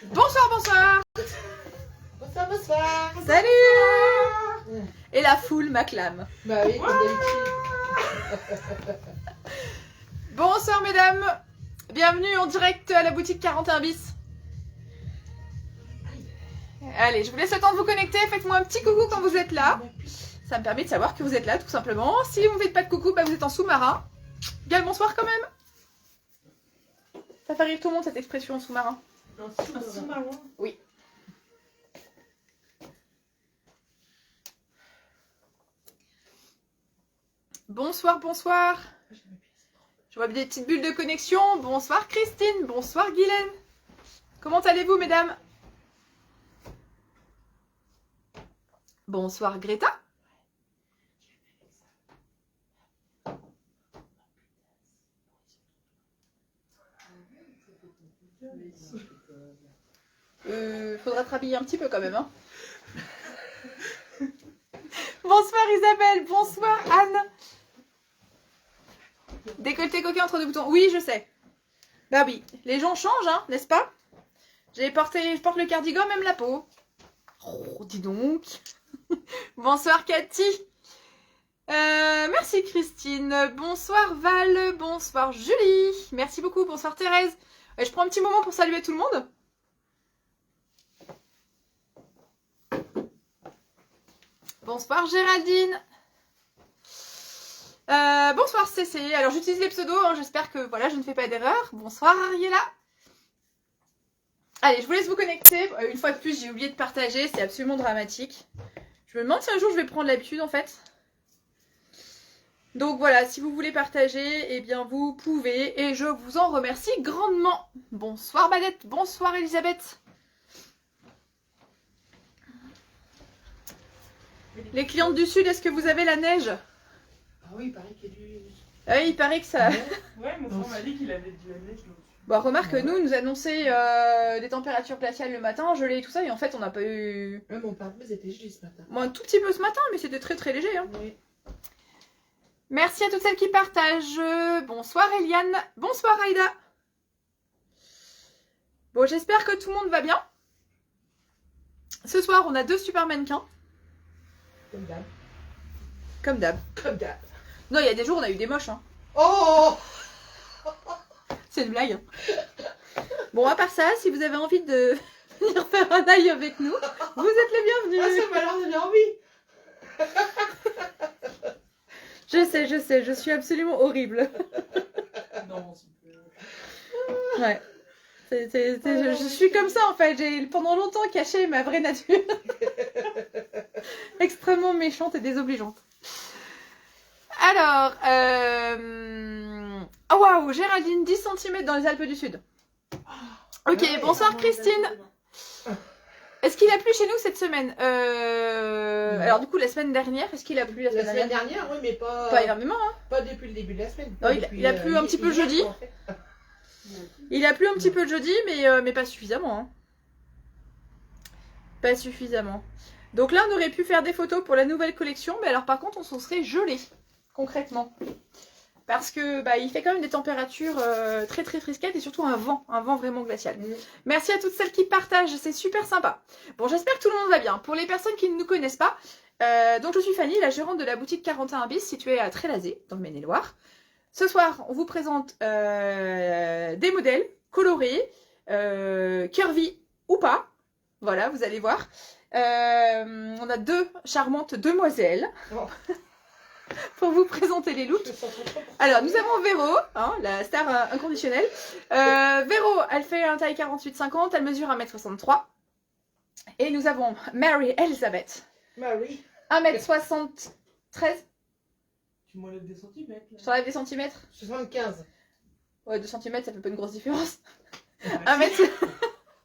Bonsoir, bonsoir. Bonsoir, bonsoir. Salut. Et la foule m'acclame. Bah oui, comme d'habitude. Bonsoir mesdames. Bienvenue en direct à la boutique 41 bis. Allez, je vous laisse le temps de vous connecter. Faites-moi un petit coucou quand vous êtes là. Ça me permet de savoir que vous êtes là, tout simplement. Si vous ne faites pas de coucou, bah vous êtes en sous-marin. Bien le bonsoir quand même. Ça fait rire tout le monde cette expression sous-marin. Un sous-marin. Oui. Bonsoir, bonsoir. Je vois des petites bulles de connexion. Bonsoir Christine, bonsoir Guylaine. Comment allez-vous mesdames? Bonsoir Greta. Faudra te rhabiller un petit peu quand même, hein. Bonsoir Isabelle, bonsoir Anne. Décolleté coquin entre deux boutons. Oui, je sais. Bah oui, les gens changent, hein, n'est-ce pas? Je porte le cardigan, même la peau. Oh, dis donc. Bonsoir Cathy. Merci Christine. Bonsoir Val. Bonsoir Julie. Merci beaucoup. Bonsoir Thérèse. Je prends un petit moment pour saluer tout le monde. Bonsoir Géraldine. Bonsoir CC. Alors j'utilise les pseudos, hein, j'espère que voilà, je ne fais pas d'erreur. Bonsoir Ariella. Allez, je vous laisse vous connecter. Une fois de plus, j'ai oublié de partager, c'est absolument dramatique. Je me demande si un jour je vais prendre l'habitude en fait. Donc voilà, si vous voulez partager, eh bien vous pouvez et je vous en remercie grandement. Bonsoir Badette, bonsoir Elisabeth. Les clientes du Sud, est-ce que vous avez la neige? Ah oui, il paraît qu'il y a du... Ah oui, il paraît que ça... Ouais, mon frère m'a dit qu'il avait de la neige là-dessus. Bon, remarque, nous, il nous annonçait des températures glaciales le matin, gelées et tout ça, et en fait, on n'a pas eu... Ouais, mon pare était gelé ce matin. Bon, un tout petit peu ce matin, mais c'était très très léger. Hein. Oui. Merci à toutes celles qui partagent. Bonsoir Eliane. Bonsoir Aïda. Bon, j'espère que tout le monde va bien. Ce soir, on a 2 super mannequins. Comme d'hab. Comme d'hab. Comme d'hab. Non, il y a des jours, on a eu des moches. Hein. Oh! C'est une blague. Bon, à part ça, si vous avez envie de venir faire un aïe avec nous, vous êtes les bienvenus. Ah, ça m'a l'air de bien envie. Je sais, je suis absolument horrible. Non, c'est Ouais. Je suis comme ça en fait, j'ai pendant longtemps caché ma vraie nature. Extrêmement méchante et désobligeante. Alors, oh waouh, Géraldine, 10 cm dans les Alpes du Sud. Ok, Ouais, bonsoir Christine. Est-ce qu'il a plu chez nous cette semaine? Alors du coup, la semaine dernière, est-ce qu'il a plu la La semaine semaine dernière? dernière, oui, mais pas... Pas énormément, hein. Pas depuis le début de la semaine. Non, il a plu un petit peu jeudi. En fait. Il a plu un petit peu le jeudi, mais pas suffisamment. Hein. Pas suffisamment. Donc là, on aurait pu faire des photos pour la nouvelle collection, mais alors par contre, on s'en serait gelé, concrètement. Parce que bah, il fait quand même des températures très très frisquettes et surtout un vent vraiment glacial. Merci à toutes celles qui partagent, c'est super sympa. Bon, j'espère que tout le monde va bien. Pour les personnes qui ne nous connaissent pas, donc je suis Fanny, la gérante de la boutique 41 bis située à Trélazé, dans le Maine-et-Loire. Ce soir, on vous présente des modèles colorés, curvy ou pas. Voilà, vous allez voir. On a 2 charmantes demoiselles Oh. pour vous présenter les looks. Alors, nous avons Véro, hein, la star inconditionnelle. Véro, elle fait un taille 48-50, elle mesure 1m63. Et nous avons Mary Elizabeth, Marie. 1m73. Tu m'enlèves des centimètres là. Je t'enlève des centimètres. 75. Ouais, 2 cm, ça fait pas une grosse différence. Ouais. 1m...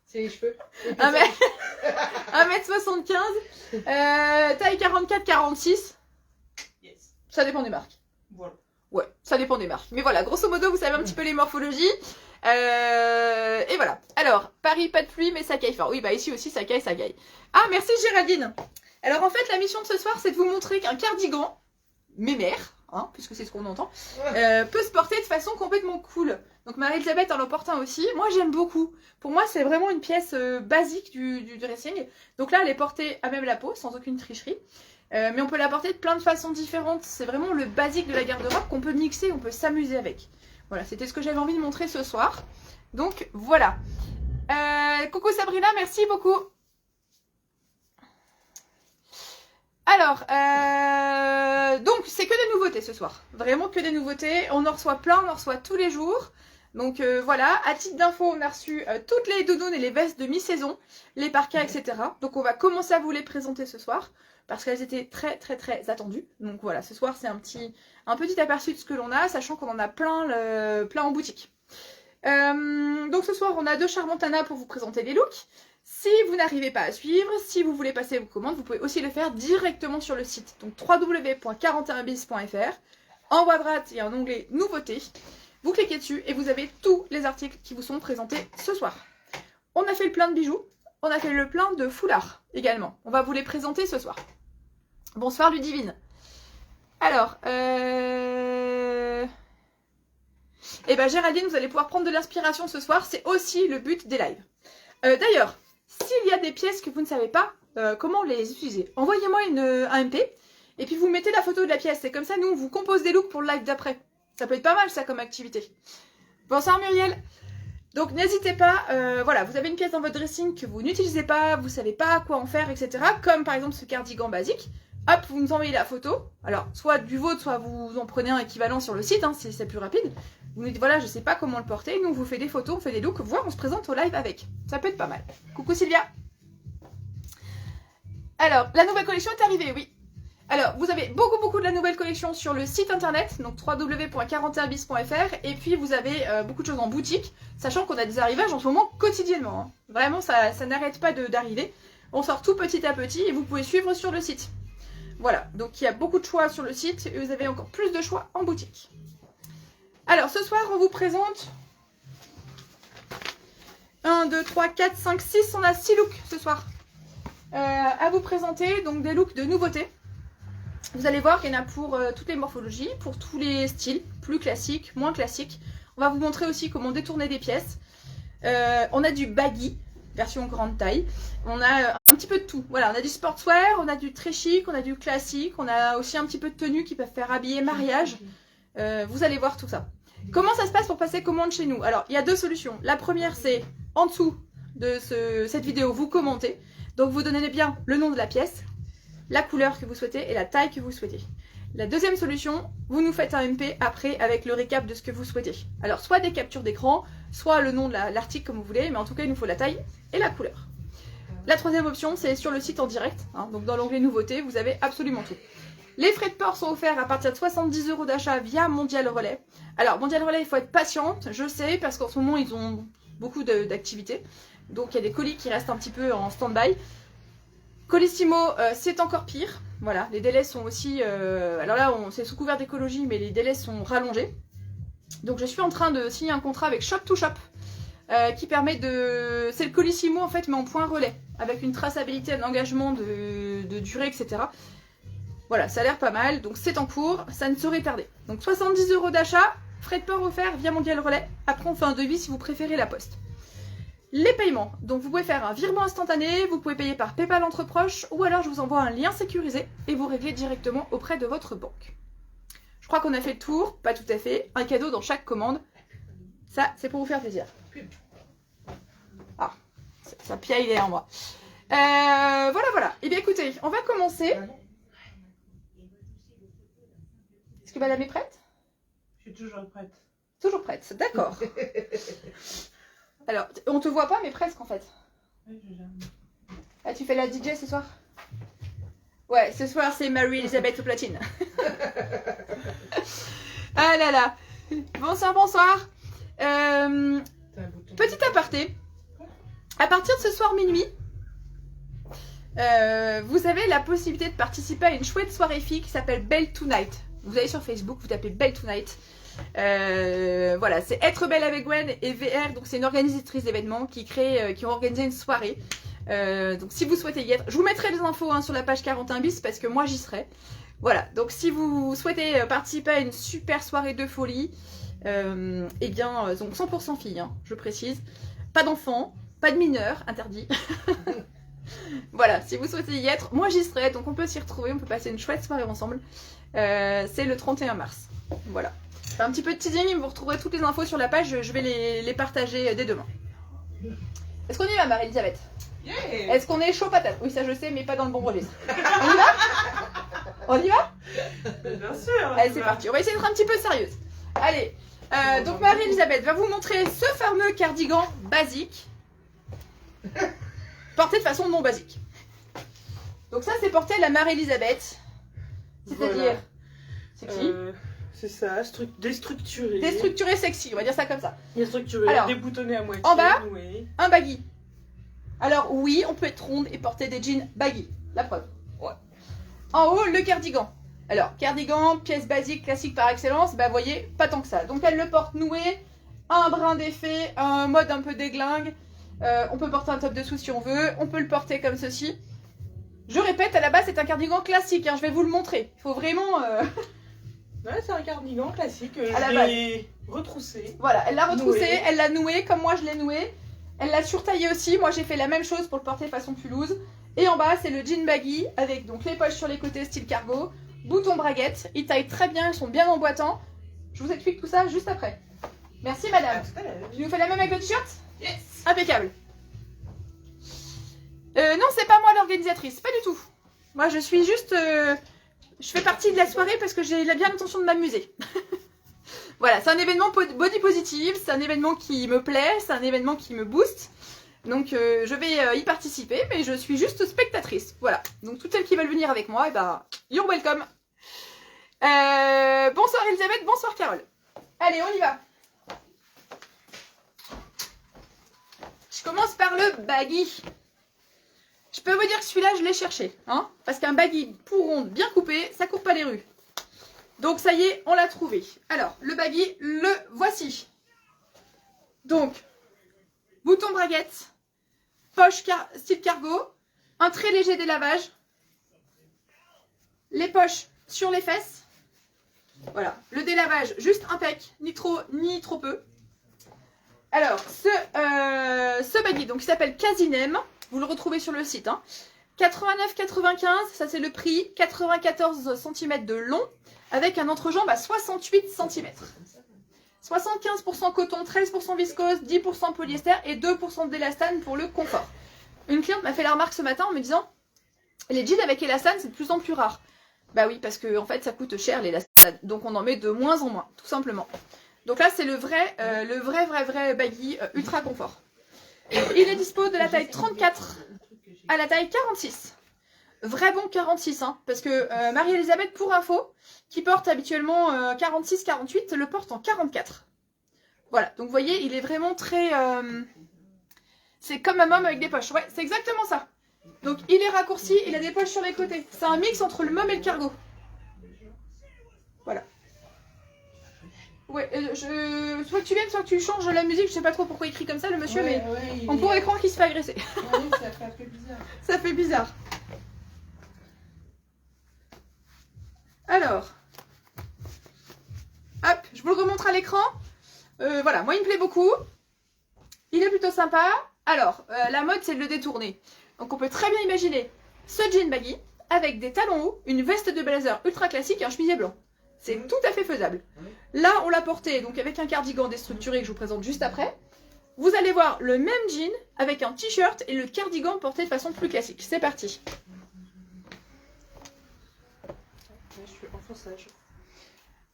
C'est les cheveux. 1m75, taille 44-46, Yes. ça dépend des marques. Voilà. Ouais, ça dépend des marques. Mais voilà, grosso modo, vous savez un petit peu les morphologies. Et voilà. Alors, Paris, pas de pluie, mais ça caille fort. Oui, bah ici aussi, ça caille, ça caille. Ah, merci Géraldine. Alors en fait, la mission de ce soir, c'est de vous montrer qu'un cardigan mémère, hein, puisque c'est ce qu'on entend, peut se porter de façon complètement cool. Donc Marie-Elisabeth en porte un aussi. Moi j'aime beaucoup. Pour moi c'est vraiment une pièce basique du dressing. Donc là elle est portée à même la peau, sans aucune tricherie. Mais on peut la porter de plein de façons différentes. C'est vraiment le basique de la garde-robe qu'on peut mixer, on peut s'amuser avec. Voilà, c'était ce que j'avais envie de montrer ce soir. Donc voilà. Coucou Sabrina, merci beaucoup. Alors, donc c'est que des nouveautés ce soir. Vraiment que des nouveautés. On en reçoit plein, on en reçoit tous les jours. Donc voilà, à titre d'info, on a reçu toutes les doudounes et les vestes de mi-saison, les parkas, etc. Donc on va commencer à vous les présenter ce soir, parce qu'elles étaient très très très attendues. Donc voilà, ce soir c'est un petit aperçu de ce que l'on a, sachant qu'on en a plein en boutique. Donc ce soir on a deux charmantes Anna pour vous présenter les looks. Si vous n'arrivez pas à suivre, si vous voulez passer vos commandes, vous pouvez aussi le faire directement sur le site. Donc www.41bis.fr. En bas à droite, il y a un onglet nouveautés. Vous cliquez dessus et vous avez tous les articles qui vous sont présentés ce soir. On a fait le plein de bijoux, on a fait le plein de foulards également. On va vous les présenter ce soir. Bonsoir Ludivine. Alors, eh ben Géraldine, vous allez pouvoir prendre de l'inspiration ce soir. C'est aussi le but des lives. D'ailleurs, s'il y a des pièces que vous ne savez pas comment les utiliser, envoyez-moi un MP et puis vous mettez la photo de la pièce. C'est comme ça, nous, on vous compose des looks pour le live d'après. Ça peut être pas mal, ça, comme activité. Bonsoir Muriel. Donc, n'hésitez pas, voilà, vous avez une pièce dans votre dressing que vous n'utilisez pas, vous savez pas quoi en faire, etc. Comme par exemple ce cardigan basique. Hop, vous nous envoyez la photo. Alors, soit du vôtre, soit vous en prenez un équivalent sur le site, hein, c'est plus rapide. Vous nous dites, voilà, je sais pas comment le porter. Nous, on vous fait des photos, on fait des looks, voire on se présente au live avec. Ça peut être pas mal. Coucou Sylvia. Alors, la nouvelle collection est arrivée, oui. Alors, vous avez beaucoup de la nouvelle collection sur le site internet, donc www.41bis.fr, et puis vous avez beaucoup de choses en boutique, sachant qu'on a des arrivages en ce moment quotidiennement. Hein. Vraiment, ça n'arrête pas d'arriver. On sort tout petit à petit et vous pouvez suivre sur le site. Voilà, donc il y a beaucoup de choix sur le site et vous avez encore plus de choix en boutique. Alors, ce soir, on vous présente 1, 2, 3, 4, 5, 6, on a 6 looks ce soir à vous présenter, donc des looks de nouveautés. Vous allez voir qu'il y en a pour toutes les morphologies, pour tous les styles, plus classiques, moins classiques. On va vous montrer aussi comment détourner des pièces. On a du baggy, version grande taille. On a un petit peu de tout. Voilà, on a du sportswear, on a du très chic, on a du classique. On a aussi un petit peu de tenues qui peuvent faire habiller mariage. Vous allez voir tout ça. Comment ça se passe pour passer commande chez nous? Alors, il y a deux solutions. La première, c'est en dessous de cette vidéo, vous commentez. Donc, vous donnez bien le nom de la pièce, la couleur que vous souhaitez et la taille que vous souhaitez. La deuxième solution, vous nous faites un MP après avec le récap de ce que vous souhaitez. Alors, soit des captures d'écran, soit le nom de l'article comme vous voulez, mais en tout cas, il nous faut la taille et la couleur. La troisième option, c'est sur le site en direct. Hein, donc, dans l'onglet nouveautés, vous avez absolument tout. Les frais de port sont offerts à partir de 70 € d'achat via Mondial Relais. Alors, Mondial Relais, il faut être patiente, je sais, parce qu'en ce moment, ils ont beaucoup d'activités. Donc, il y a des colis qui restent un petit peu en stand-by. Colissimo, c'est encore pire. Voilà, les délais sont aussi... alors là, c'est sous couvert d'écologie, mais les délais sont rallongés. Donc, je suis en train de signer un contrat avec Shop to Shop, qui permet de... C'est le Colissimo, en fait, mais en point relais, avec une traçabilité, un engagement de durée, etc. Voilà, ça a l'air pas mal, donc c'est en cours, ça ne saurait tarder. Donc 70 € d'achat, frais de port offerts via Mondial Relais. Après, on fait un devis si vous préférez la poste. Les paiements, donc vous pouvez faire un virement instantané, vous pouvez payer par PayPal entre proches, ou alors je vous envoie un lien sécurisé et vous réglez directement auprès de votre banque. Je crois qu'on a fait le tour, pas tout à fait, un cadeau dans chaque commande. Ça, c'est pour vous faire plaisir. Ah, ça piaille derrière moi. Voilà. Eh bien écoutez, on va commencer. Est-ce que madame est prête? Je suis toujours prête. Toujours prête, d'accord. Alors, on te voit pas, mais presque en fait. Oui, je gère. Ah, tu fais la DJ ce soir? Ouais, ce soir c'est Marie-Elisabeth au platine. Ah là là. Bonsoir. Petit aparté. À partir de ce soir minuit, vous avez la possibilité de participer à une chouette soirée fille qui s'appelle Belle Tonight. Vous allez sur Facebook, vous tapez Belle Tonight. Voilà, c'est Être Belle avec Gwen et VR, donc c'est une organisatrice d'événements qui ont organisé une soirée. Donc si vous souhaitez y être, je vous mettrai les infos sur la page 41 bis parce que moi j'y serai. Voilà, donc si vous souhaitez participer à une super soirée de folie, eh bien, donc 100% filles, hein, je précise. Pas d'enfants, pas de mineurs, interdit. Voilà, si vous souhaitez y être, moi j'y serai, donc on peut s'y retrouver, on peut passer une chouette soirée ensemble. C'est le 31 mars. Voilà. C'est un petit peu de teasing, vous retrouverez toutes les infos sur la page, je vais les partager dès demain. Est-ce qu'on y va, Marie-Elisabeth? Yeah. Est-ce qu'on est chaud patate? Oui, ça je sais, mais pas dans le bon registre. On y va? On y va? Bien sûr. Allez, c'est parti. On va essayer d'être un petit peu sérieuse. Allez, donc Marie-Elisabeth va vous montrer ce fameux cardigan basique, porté de façon non basique. Donc ça, c'est porté à la Marie-Elisabeth. C'est-à-dire, Voilà. sexy, C'est ça, déstructuré. déstructuré sexy, on va dire ça comme ça. Déstructuré, Alors, déboutonné à moitié. en bas. Oui. Un baggy. Alors oui, on peut être ronde et porter des jeans baggy. La preuve. Ouais. En haut, le cardigan. Alors, cardigan, pièce basique, classique par excellence, bah voyez, pas tant que ça. Donc elle le porte noué, un brin d'effet, un mode un peu déglingue. On peut porter un top dessous si on veut, on peut le porter comme ceci. Je répète, à la base c'est un cardigan classique, hein, je vais vous le montrer. Il faut vraiment... Ouais, c'est un cardigan classique. À la Je l'ai retroussé. Voilà, elle l'a retroussé, Noué. elle l'a noué comme moi je l'ai noué. Elle l'a surtaillé aussi, moi j'ai fait la même chose pour le porter façon plus loose. Et en bas c'est le jean baggy avec donc les poches sur les côtés style cargo, boutons braguettes, ils taillent très bien, ils sont bien emboîtants. Je vous explique tout ça juste après. Merci madame. tout à l'heure. Tu nous fais la même avec le t-shirt? Yes. Impeccable. Non, c'est pas moi l'organisatrice, pas du tout. Moi je suis juste... je fais partie de la soirée parce que j'ai bien l'intention de m'amuser. Voilà, c'est un événement body positive, c'est un événement qui me plaît, c'est un événement qui me booste. Donc je vais y participer, mais je suis juste spectatrice. Voilà, donc toutes celles qui veulent venir avec moi, et ben, you're welcome. Bonsoir Elisabeth, bonsoir Carole. Allez, on y va. Je commence par le baggy. Je peux vous dire que celui-là, je l'ai cherché. Hein, parce qu'un baggy pour ronde bien coupé, ça court pas les rues. Donc ça y est, on l'a trouvé. Alors, le baggy, le voici. Donc, bouton braguette, poche style cargo, un très léger délavage, les poches sur les fesses. Voilà, le délavage juste impec, ni trop peu. Alors, ce baggy, donc il s'appelle Casinem, vous le retrouvez sur le site. Hein. 89,95, ça c'est le prix, 94 cm de long, avec un entrejambe à 68 cm. 75% coton, 13% viscose, 10% polyester et 2% d'élastane pour le confort. Une cliente m'a fait la remarque ce matin en me disant « Les jeans avec élastane, c'est de plus en plus rare. » Bah oui, parce que en fait, ça coûte cher l'élastane, donc on en met de moins en moins, tout simplement. Donc là, c'est le vrai baggy ultra confort. Il est dispo de la taille 34 à la taille 46. Vrai bon 46, hein, parce que Marie-Elisabeth, pour info, qui porte habituellement 46-48, le porte en 44. Voilà, donc vous voyez, il est vraiment très... c'est comme un homme avec des poches. Ouais, c'est exactement ça. Donc il est raccourci, il a des poches sur les côtés. C'est un mix entre le mum et le cargo. Voilà. Ouais, soit que tu viennes, soit que tu changes la musique. Je sais pas trop pourquoi il crie comme ça, le monsieur, mais on pourrait croire qu'il se fait agresser. Ouais, ça fait bizarre. Ça fait bizarre. Alors, hop, je vous le remontre à l'écran. Voilà, moi il me plaît beaucoup. Il est plutôt sympa. Alors, la mode c'est de le détourner. Donc on peut très bien imaginer ce jean baggy avec des talons hauts, une veste de blazer ultra classique et un chemisier blanc. C'est tout à fait faisable. Là, on l'a porté donc avec un cardigan déstructuré que je vous présente juste après. Vous allez voir le même jean avec un t-shirt et le cardigan porté de façon plus classique. C'est parti. Je suis enfonçage.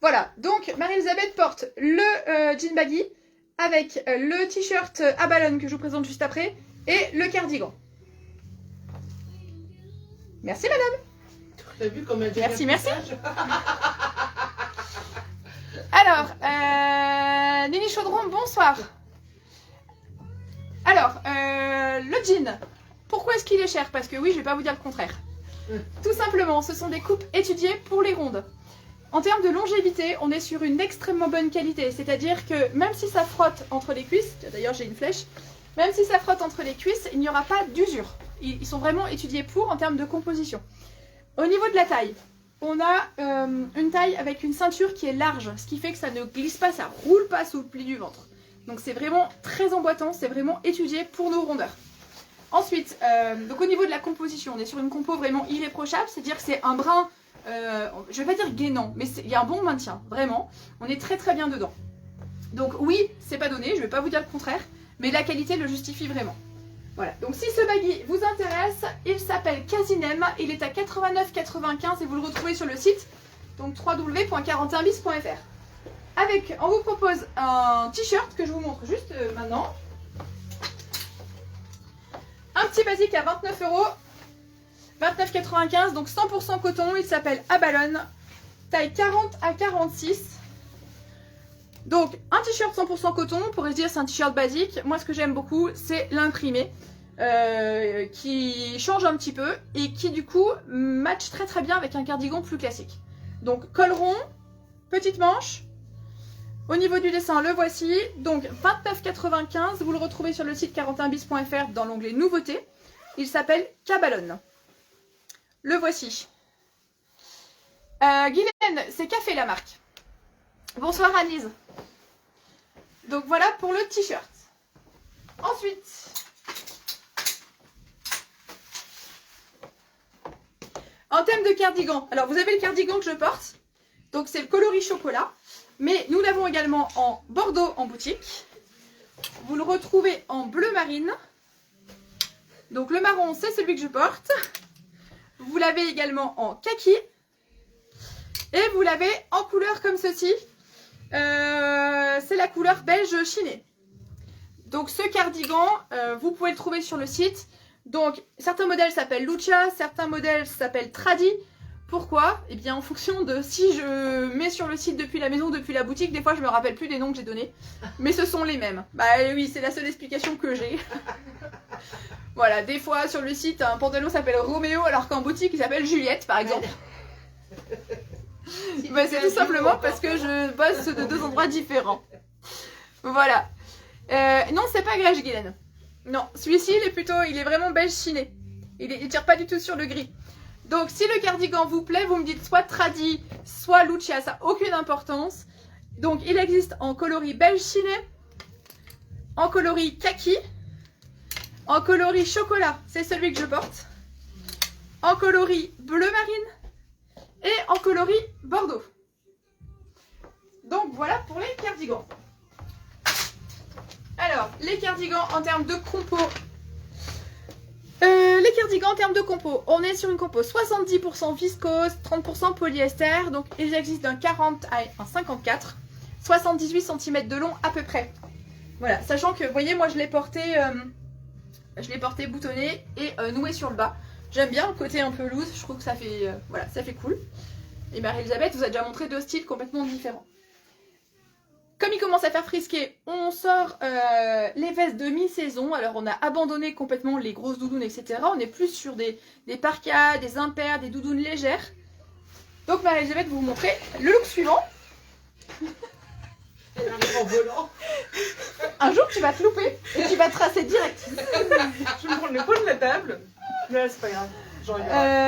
Voilà, donc Marie-Elisabeth porte le jean baggy avec le t-shirt à ballon que je vous présente juste après et le cardigan. Merci madame. T'as vu comment elle Merci, merci. Alors, Nini Chaudron, bonsoir. Alors, le jean, pourquoi est-ce qu'il est cher? Parce que oui, je vais pas vous dire le contraire. Tout simplement, ce sont des coupes étudiées pour les rondes. En termes de longévité, on est sur une extrêmement bonne qualité. C'est-à-dire que même si ça frotte entre les cuisses, d'ailleurs j'ai une flèche, même si ça frotte entre les cuisses, il n'y aura pas d'usure. Ils sont vraiment étudiés pour en termes de composition. Au niveau de la taille, on a une taille avec une ceinture qui est large, ce qui fait que ça ne glisse pas, ça roule pas sous le pli du ventre. Donc c'est vraiment très emboîtant, c'est vraiment étudié pour nos rondeurs. Ensuite, donc au niveau de la composition, on est sur une compo vraiment irréprochable, c'est-à-dire que c'est un brin, je vais pas dire gainant, mais il y a un bon maintien, vraiment. On est très très bien dedans. Donc oui, c'est pas donné, je vais pas vous dire le contraire, mais la qualité le justifie vraiment. Voilà, donc si ce baggy vous intéresse, il s'appelle Casinem, il est à 89,95 et vous le retrouvez sur le site, donc www.41bis.fr. Avec, on vous propose un t-shirt que je vous montre juste maintenant. Un petit basique à 29 €, 29,95, donc 100% coton, il s'appelle Abalone, taille 40 à 46. Donc un t-shirt 100% coton, on pourrait se dire c'est un t-shirt basique. Moi ce que j'aime beaucoup c'est l'imprimé qui change un petit peu et qui du coup match très très bien avec un cardigan plus classique. Donc col rond, petite manche. Au niveau du dessin, le voici. Donc 29,95, vous le retrouvez sur le site 41bis.fr dans l'onglet nouveautés. Il s'appelle Cabalone. Le voici. Guylaine, c'est Café la marque. Bonsoir Annelise. Donc voilà pour le t-shirt. Ensuite, en termes de cardigan, alors vous avez le cardigan que je porte, donc c'est le coloris chocolat, mais nous l'avons également en bordeaux en boutique. Vous le retrouvez en bleu marine, donc le marron c'est celui que je porte. Vous l'avez également en kaki et vous l'avez en couleur comme ceci. C'est la couleur belge chinée. Donc ce cardigan, vous pouvez le trouver sur le site. Donc certains modèles s'appellent Lucia, certains modèles s'appellent Tradi. Pourquoi? Eh bien en fonction de si je mets sur le site depuis la maison, depuis la boutique, des fois je me rappelle plus des noms que j'ai donnés. Mais ce sont les mêmes. Bah oui, c'est la seule explication que j'ai. Voilà, des fois sur le site un pantalon s'appelle Roméo alors qu'en boutique il s'appelle Juliette par exemple. Bah, c'est tout simplement parce que je bosse de deux endroits différents. Voilà. Non, c'est pas Grèche Guylaine. Non, celui-ci il est vraiment beige chiné. Il tire pas du tout sur le gris. Donc si le cardigan vous plaît, vous me dites soit Tradi, soit Lucia, ça n'a aucune importance. Donc il existe en coloris beige chiné, en coloris kaki, en coloris chocolat, c'est celui que je porte, en coloris bleu marine et en coloris bordeaux. Donc voilà pour les cardigans. Alors, les cardigans en termes de compo. Les cardigans en termes de compo, on est sur une compo 70% viscose, 30% polyester, donc ils existent d'un 40 à un 54, 78 cm de long à peu près. Voilà, sachant que, vous voyez, moi je l'ai porté boutonné et noué sur le bas. J'aime bien le côté un peu loose, je trouve que ça fait, voilà, ça fait cool. Et Marie-Elisabeth vous a déjà montré deux styles complètement différents. Comme il commence à faire frisquer, on sort les vestes de mi-saison. Alors on a abandonné complètement les grosses doudounes, etc. On est plus sur des parkas, des impairs, des doudounes légères. Donc Marie-Elisabeth va vous montrer le look suivant. Elle arrive en volant. Un jour tu vas te louper et tu vas tracer direct. Je vais me prendre le coin de la table. Mais là, c'est pas grave.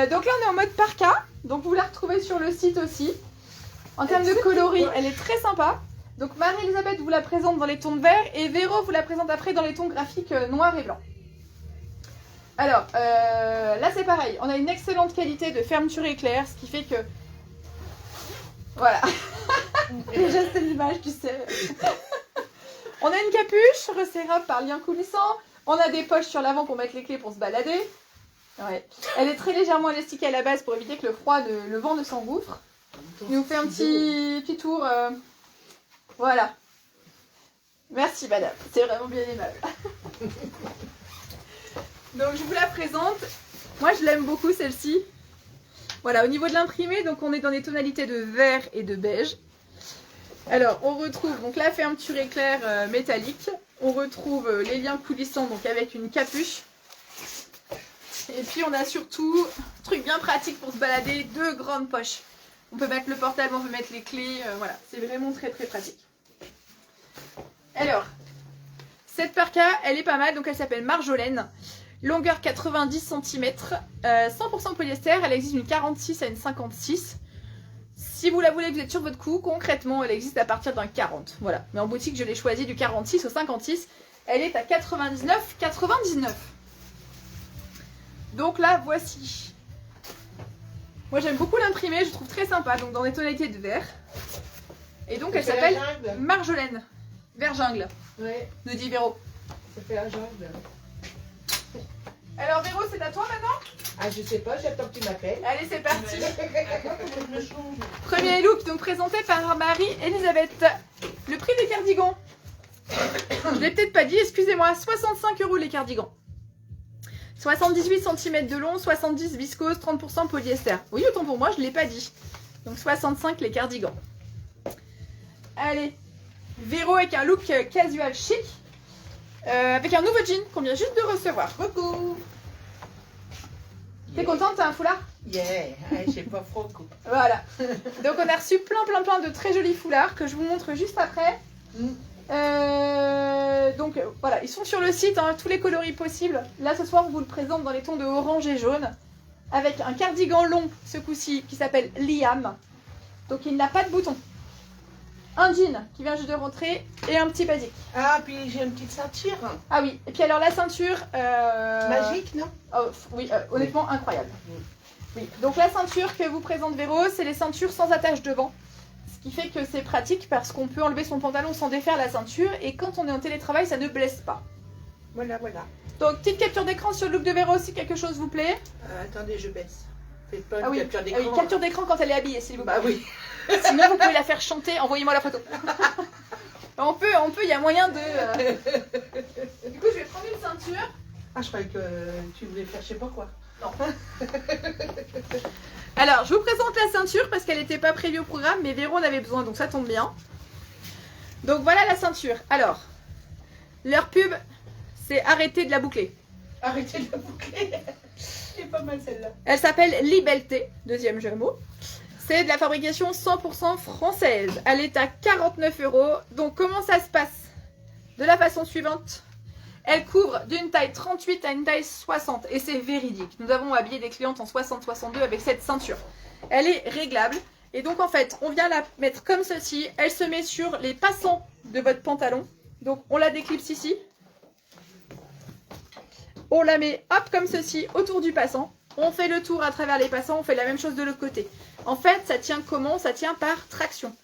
Donc là on est en mode parka. Donc vous la retrouvez sur le site aussi. En termes de coloris, elle est très sympa. Donc Marie-Elisabeth vous la présente dans les tons de vert et Véro vous la présente après dans les tons graphiques noir et blanc. Alors là c'est pareil, on a une excellente qualité de fermeture éclair, ce qui fait que... Voilà. Déjà c'est l'image, tu sais. On a une capuche resserrable par lien coulissant, on a des poches sur l'avant pour mettre les clés pour se balader. Ouais. Elle est très légèrement élastique à la base pour éviter que le vent ne s'engouffre. Il nous fait un petit tour... Voilà. Merci madame, c'est vraiment bien aimable. Donc je vous la présente. Moi je l'aime beaucoup celle-ci. Voilà, au niveau de l'imprimé, donc on est dans des tonalités de vert et de beige. Alors on retrouve donc la fermeture éclair métallique. On retrouve les liens coulissants donc avec une capuche. Et puis on a surtout, truc bien pratique pour se balader, deux grandes poches. On peut mettre le portable, on peut mettre les clés, voilà, c'est vraiment très très pratique. Alors, cette parka, elle est pas mal, donc elle s'appelle Marjolaine. Longueur 90 cm, 100% polyester, elle existe une 46 à une 56. Si vous la voulez, vous êtes sur votre coup, concrètement, elle existe à partir d'un 40. Voilà. Mais en boutique, je l'ai choisie du 46 au 56. Elle est à 99,99. Donc là, voici. Moi, j'aime beaucoup l'imprimer, je trouve très sympa. Donc dans des tonalités de vert. Et donc, elle Ça fait s'appelle la jungle. Marjolaine. Vert jungle, Ouais, nous dit Véro. ça fait la jungle. Alors Véro, c'est à toi maintenant? Ah, je sais pas, j'attends que tu m'appelles. Allez, c'est parti. Faut que je me change. Premier look donc présenté par Marie-Elisabeth. Le prix des cardigans. Je l'ai peut-être pas dit, excusez-moi. 65 € les cardigans. 78 cm de long, 70 viscose, 30% polyester. Oui, autant pour moi, je ne l'ai pas dit. Donc 65 les cardigans. Allez. Véro avec un look casual chic. Avec un nouveau jean qu'on vient juste de recevoir. Coucou. T'es contente, t'as un foulard? Yeah, j'ai pas franco. Voilà. Donc on a reçu plein de très jolis foulards que je vous montre juste après. Donc voilà, ils sont sur le site, hein, tous les coloris possibles. Là ce soir on vous le présente dans les tons de orange et jaune. Avec un cardigan long ce coup-ci qui s'appelle Liam. Donc il n'a pas de bouton. Un jean qui vient juste de rentrer et un petit basique. Ah, puis j'ai une petite ceinture. Ah oui, et puis alors la ceinture... Magique, non? Oh, oui, honnêtement incroyable. Oui, donc la ceinture que vous présente Véro, c'est les ceintures sans attache devant. Ce qui fait que c'est pratique parce qu'on peut enlever son pantalon sans défaire la ceinture et quand on est en télétravail, ça ne blesse pas. Voilà, voilà. Donc petite capture d'écran sur le look de Véro si quelque chose vous plaît. Attendez, je baisse. Faites pas une Ah oui, capture ah d'écran. oui, capture d'écran quand elle est habillée, s'il vous plaît. Bah oui. Sinon vous pouvez la faire chanter, envoyez-moi la photo. on peut, il y a moyen de... Du coup je vais prendre une ceinture. Ah, je croyais que tu voulais faire je sais pas quoi. Non. Alors, je vous présente la ceinture parce qu'elle n'était pas prévue au programme, mais Véro en avait besoin, donc ça tombe bien. Donc voilà la ceinture. Alors, leur pub, c'est arrêter de la boucler. Arrêtez de la boucler. C'est pas mal celle-là. Elle s'appelle Libelté, deuxième jeu de mots. C'est de la fabrication 100% française. Elle est à 49 €. Donc comment ça se passe? De la façon suivante. Elle couvre d'une taille 38 à une taille 60 et c'est véridique. Nous avons habillé des clientes en 60-62 avec cette ceinture. Elle est réglable et donc en fait on vient la mettre comme ceci. Elle se met sur les passants de votre pantalon. Donc on la déclipse ici. On la met hop comme ceci autour du passant. On fait le tour à travers les passants. On fait la même chose de l'autre côté. En fait ça tient comment? Ça tient par traction.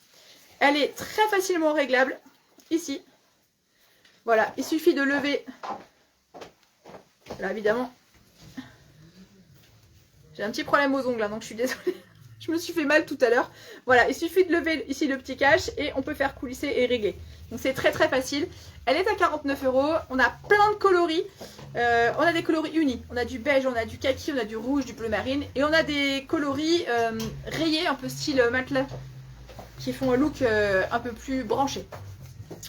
Elle est très facilement réglable ici. Voilà, il suffit de lever. Là, évidemment, j'ai un petit problème aux ongles, là, donc je suis désolée. Je me suis fait mal tout à l'heure. Voilà, il suffit de lever ici le petit cache et on peut faire coulisser et régler. Donc c'est très facile. Elle est à 49 €. On a plein de coloris. On a des coloris unis. On a du beige, on a du kaki, on a du rouge, du bleu marine. Et on a des coloris rayés, un peu style matelas, qui font un look un peu plus branché.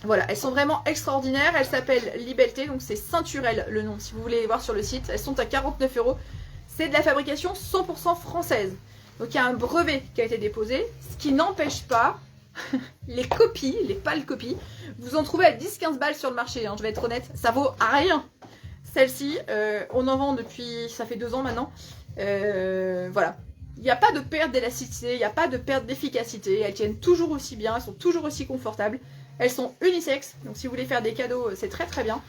Voilà, elles sont vraiment extraordinaires. Elles s'appellent Libelté, donc c'est Ceinturel le nom, si vous voulez les voir sur le site. Elles sont à 49 €. C'est de la fabrication 100% française. Donc il y a un brevet qui a été déposé, ce qui n'empêche pas les copies, les pâles copies. Vous en trouvez à 10-15 balles sur le marché, hein, je vais être honnête. Ça vaut rien. Celle-ci, on en vend depuis, ça fait 2 ans maintenant. Voilà. Il n'y a pas de perte d'élasticité, il n'y a pas de perte d'efficacité. Elles tiennent toujours aussi bien, elles sont toujours aussi confortables. Elles sont unisexes, donc si vous voulez faire des cadeaux, c'est très bien.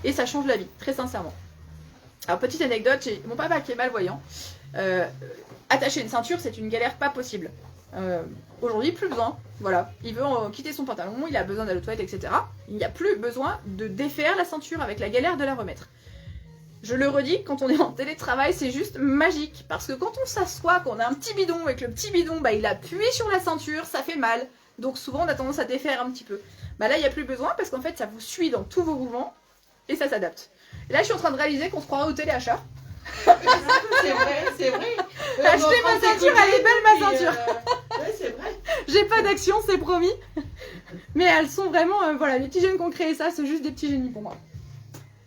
Et ça change la vie, très sincèrement. Alors, petite anecdote, j'ai mon papa qui est malvoyant. Attacher une ceinture, c'est une galère pas possible. Aujourd'hui, plus besoin. Voilà, il veut quitter son pantalon, il a besoin d'aller aux toilettes, etc. Il n'y a plus besoin de défaire la ceinture avec la galère de la remettre. Je le redis, quand on est en télétravail, c'est juste magique. Parce que quand on s'assoit, qu'on a un petit bidon, et que le petit bidon, bah, il appuie sur la ceinture, ça fait mal. Donc souvent, on a tendance à défaire un petit peu. Bah là, il n'y a plus besoin parce qu'en fait, ça vous suit dans tous vos mouvements et ça s'adapte. Et là, je suis en train de réaliser qu'on se croirait au téléachat. C'est vrai, c'est vrai. Achetez ma ceinture, elle est belle ma ceinture. Ouais, c'est vrai. J'ai pas d'action, c'est promis. Mais elles sont vraiment, voilà, les petits jeunes qui ont créé ça, c'est juste des petits génies pour moi.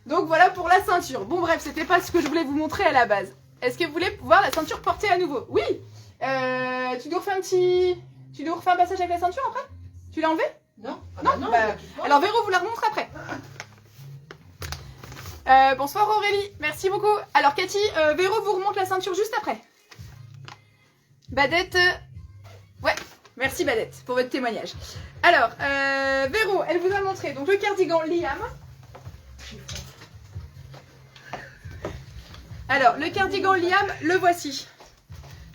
Donc voilà pour la ceinture. Bon bref, c'était pas ce que je voulais vous montrer à la base. Est-ce que vous voulez voir la ceinture portée à nouveau? Oui. Tu nous refais un petit... Tu nous refais un passage avec la ceinture après? Tu l'as enlevé? Non. Ah Non, bah non. bah, alors Véro vous la remontre après. Bonsoir Aurélie, merci beaucoup. Alors Cathy, Véro vous remonte la ceinture juste après. Badette, ouais, Merci Badette pour votre témoignage. Alors, Véro, elle vous a montré donc le cardigan Liam. Alors, le cardigan Liam, le voici.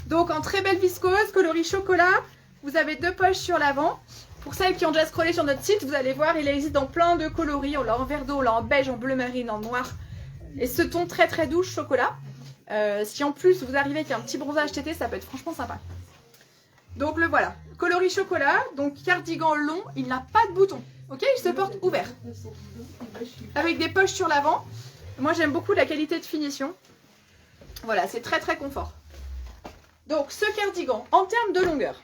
Donc, en très belle viscose, coloris chocolat. Vous avez 2 poches sur l'avant. Pour celles qui ont déjà scrollé sur notre site, vous allez voir, il existe dans plein de coloris. On l'a en vert d'eau, on l'a en beige, en bleu marine, en noir. Et ce ton très très doux, chocolat. Si en plus vous arrivez avec un petit bronzage TT, ça peut être franchement sympa. Donc le voilà. Coloris chocolat, donc cardigan long, il n'a pas de bouton. Ok, il se porte ouvert. Avec des poches sur l'avant. Moi j'aime beaucoup la qualité de finition. Voilà, c'est très très confort. Donc ce cardigan, en termes de longueur,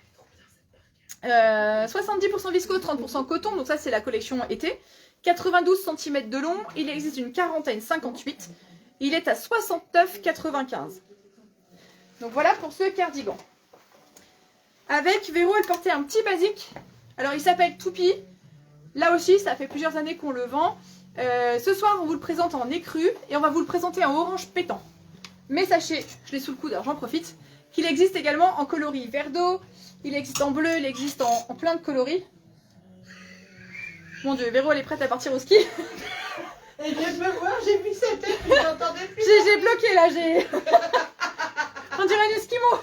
70% viscose, 30% coton, donc ça c'est la collection été. 92 cm de long, il existe une 40 à une 58. Il est à 69,95. Donc voilà pour ce cardigan. Avec Véro, elle portait un petit basique. Alors il s'appelle Toupie. Là aussi, ça fait plusieurs années qu'on le vend. Ce soir, on vous le présente en écru et on va vous le présenter en orange pétant. Mais sachez, je l'ai sous le coude, alors j'en profite, qu'il existe également en coloris vert d'eau, il existe en bleu, il existe en plein de coloris. Mon Dieu, Véro, elle est prête à partir au ski. Et je peux voir, j'ai vu sa tête, mais j'entendais plus. J'ai bloqué là, j'ai... On dirait un esquimau.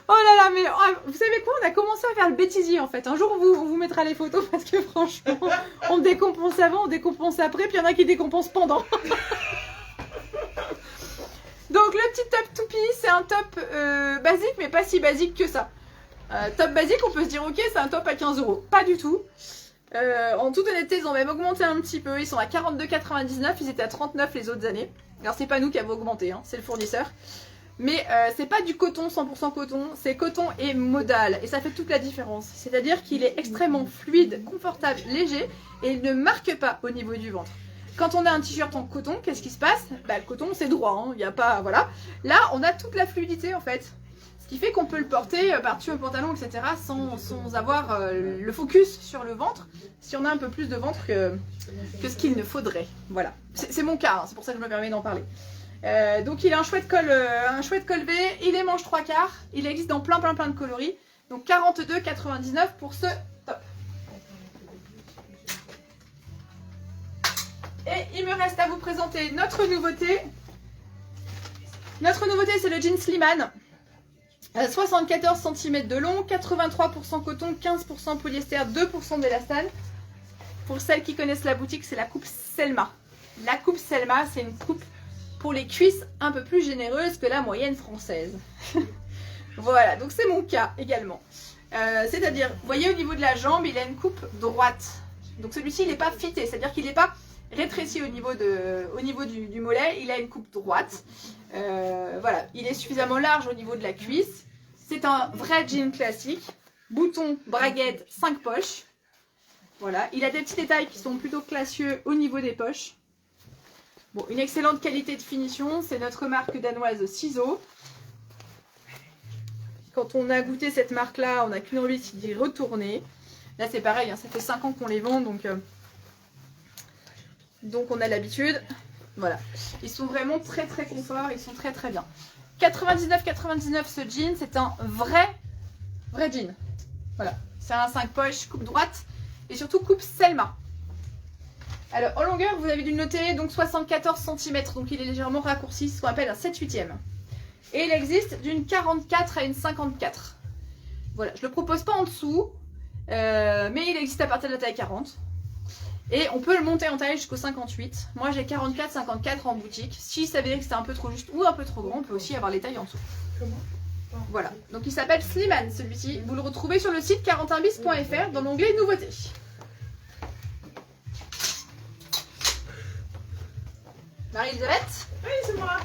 Oh là là, mais vous savez quoi, on a commencé à faire le bêtisier en fait. Un jour, on vous mettra les photos parce que franchement, on décompense avant, on décompense après, puis il y en a qui décompensent pendant. Donc le petit top toupie, c'est un top basique, mais pas si basique que ça. Top basique, on peut se dire ok, c'est un top à 15 €. Pas du tout. En toute honnêteté, ils ont même augmenté un petit peu. Ils sont à 42,99, ils étaient à 39 les autres années. Alors c'est pas nous qui avons augmenté, hein, c'est le fournisseur. Mais c'est pas du coton, 100% coton, c'est coton et modal. Et ça fait toute la différence. C'est-à-dire qu'il est extrêmement fluide, confortable, léger et il ne marque pas au niveau du ventre. Quand on a un t-shirt en coton, qu'est-ce qui se passe? Bah, le coton c'est droit, il n'y a pas... Voilà. Là, on a toute la fluidité en fait. Ce qui fait qu'on peut le porter par-dessus un pantalon, etc. sans avoir le focus sur le ventre. Si on a un peu plus de ventre que ce qu'il ne faudrait. Voilà. C'est mon cas, hein, c'est pour ça que je me permets d'en parler. Donc il a un chouette col V, il est manche 3/4, il existe dans plein de coloris. Donc 42,99 pour ce top. Et il me reste à vous présenter notre nouveauté. Notre nouveauté, c'est le jean Slimane. 74 cm de long, 83% coton, 15% polyester, 2% d'élastane. Pour celles qui connaissent la boutique, c'est la coupe Selma. La coupe Selma, c'est une coupe pour les cuisses un peu plus généreuse que la moyenne française. Voilà, donc c'est mon cas également. C'est-à-dire, vous voyez au niveau de la jambe, il a une coupe droite. Donc celui-ci, il n'est pas fité, c'est-à-dire qu'il n'est pas rétréci au niveau du mollet, il a une coupe droite. Voilà, il est suffisamment large au niveau de la cuisse. C'est un vrai jean classique. Bouton, braguette, 5 poches. Voilà, il a des petits détails qui sont plutôt classieux au niveau des poches. Bon, une excellente qualité de finition, c'est notre marque danoise Ciseaux. Quand on a goûté cette marque-là, on n'a qu'une envie d'y retourner. Là, c'est pareil, hein, ça fait 5 ans qu'on les vend, donc on a l'habitude. Voilà, ils sont vraiment très confort, ils sont très bien. 99,99 ce jean, c'est un vrai jean. Voilà, c'est un 5 poches, coupe droite et surtout coupe Selma. Alors, en longueur, vous avez dû le noter, donc 74 cm, donc il est légèrement raccourci, ce qu'on appelle un 7/8e. Et il existe d'une 44 à une 54. Voilà, je ne le propose pas en dessous, mais il existe à partir de la taille 40. Et on peut le monter en taille jusqu'au 58. Moi, j'ai 44-54 en boutique. Si ça veut dire que c'était un peu trop juste ou un peu trop grand, on peut aussi avoir les tailles en dessous. Voilà, donc il s'appelle Slimane, celui-ci. Vous le retrouvez sur le site 41bis.fr dans l'onglet Nouveautés. Marie-Elisabeth? Oui, c'est moi.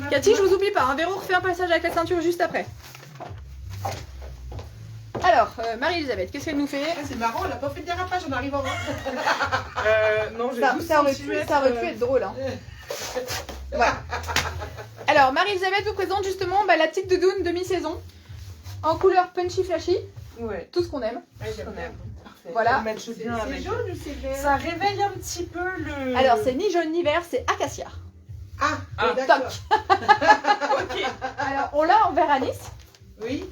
Cathy, je vous oublie pas, hein. Véro refait un passage avec la ceinture juste après. Alors, Marie-Elisabeth, qu'est-ce qu'elle nous fait? Ah, c'est marrant, elle n'a pas fait de dérapage en arrivant. Non, j'ai ça aurait pu être drôle. Hein. Voilà. Alors, Marie-Elisabeth vous présente justement la petite doudoune de mi-saison en couleur punchy flashy. Ouais. Tout ce qu'on aime. Ouais, j'aime bien. Voilà. C'est jaune ou c'est vert? Ça réveille un petit peu le... Alors, c'est ni jaune ni vert, c'est acacia. Ah, Ah, d'accord. Ok. Alors, on l'a en vert anis. Oui.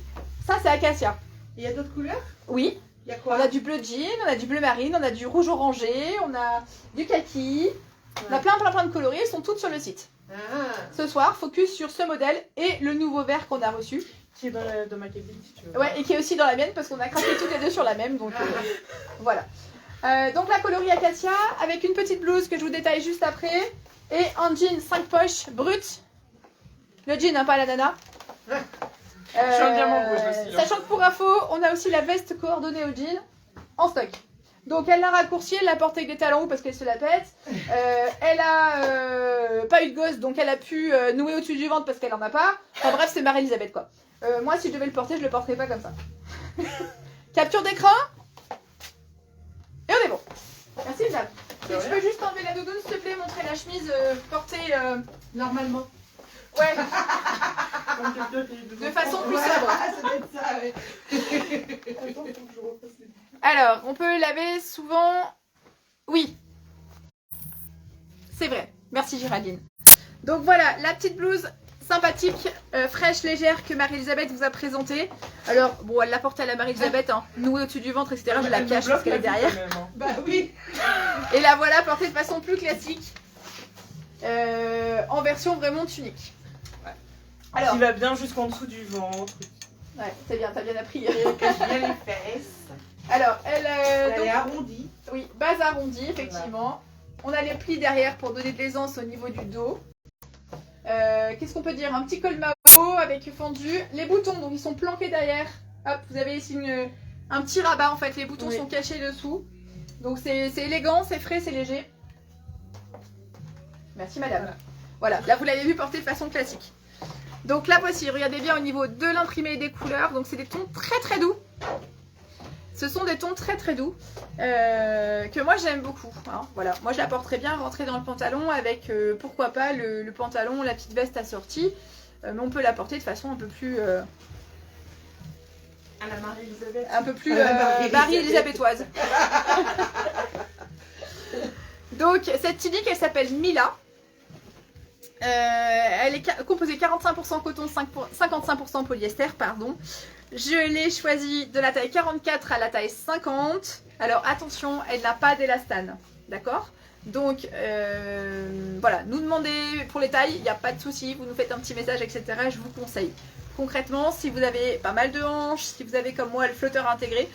Ça, c'est Acacia. Il y a d'autres couleurs? Oui. Il y a On quoi? a du bleu jean, on a du bleu marine, on a du rouge orangé, on a du kaki. On a plein de coloris, ils sont toutes sur le site. Ah. Ce soir, focus sur ce modèle et le nouveau vert qu'on a reçu. Qui est dans ma cabine si tu veux. Ouais, et qui est aussi dans la mienne parce qu'on a craqué toutes les deux sur la même, donc voilà. Donc la coloris Acacia avec une petite blouse que je vous détaille juste après et un jean 5 poches brut. Le jean, hein, pas la nana. Je suis en diamant rouge aussi. Sachant que pour info, on a aussi la veste coordonnée au jean en stock. Donc elle l'a raccourci, elle l'a portée avec des talons hauts parce qu'elle se la pète. Elle a pas eu de gosse, donc elle a pu nouer au-dessus du ventre parce qu'elle en a pas. Enfin bref, c'est Marie-Elisabeth quoi. Moi, si je devais le porter, je le porterais pas comme ça. Capture d'écran. Et on est bon. Merci Jade. Si tu peux juste enlever la doudoune, s'il te plaît, montrer la chemise portée Normalement. ouais, de façon plus sobre. Ça doit être ça, ouais. Attends, faut que je refasse les... Alors, on peut laver souvent. Oui. C'est vrai. Merci Géraldine. Donc voilà, la petite blouse sympathique, fraîche, légère que Marie-Elisabeth vous a présentée. Alors, bon, elle l'a portée à la Marie-Elisabeth, hein, nouée au-dessus du ventre, etc. Je la cache parce qu'elle est derrière. Bah oui. Et la voilà portée de façon plus classique. En version vraiment tunique. Alors, Qui va bien jusqu'en dessous du ventre. ouais, t'as bien appris. Et cache bien les fesses. Alors, Elle donc, est arrondie. oui, base arrondie, effectivement. On a les plis derrière pour donner de l'aisance au niveau du dos. Qu'est-ce qu'on peut dire? Un petit col Mao avec fendu. Les boutons, donc ils sont planqués derrière. Hop, vous avez ici un petit rabat en fait. Les boutons sont cachés dessous. Donc c'est élégant, c'est frais, c'est léger. Merci madame. Voilà, là vous l'avez vu porter de façon classique. Donc là voici, regardez bien au niveau de l'imprimé et des couleurs. Donc c'est des tons très doux. Ce sont des tons très doux que moi j'aime beaucoup. Hein. Voilà, moi je la porterais bien rentrer dans le pantalon avec pourquoi pas le pantalon, la petite veste assortie. Mais on peut la porter de façon un peu plus À la Marie-Elisabeth. un peu plus Marie-Elisabeth. Marie-Elisabethoise. Donc cette tunique elle s'appelle Mila. Elle est composée 45% coton, 55% polyester, pardon. Je l'ai choisie de la taille 44 à la taille 50. Alors attention, elle n'a pas d'élastane, d'accord? Donc voilà, nous demandez pour les tailles, il n'y a pas de souci, vous nous faites un petit message, etc. Je vous conseille. Concrètement, si vous avez pas mal de hanches, si vous avez comme moi le flotteur intégré,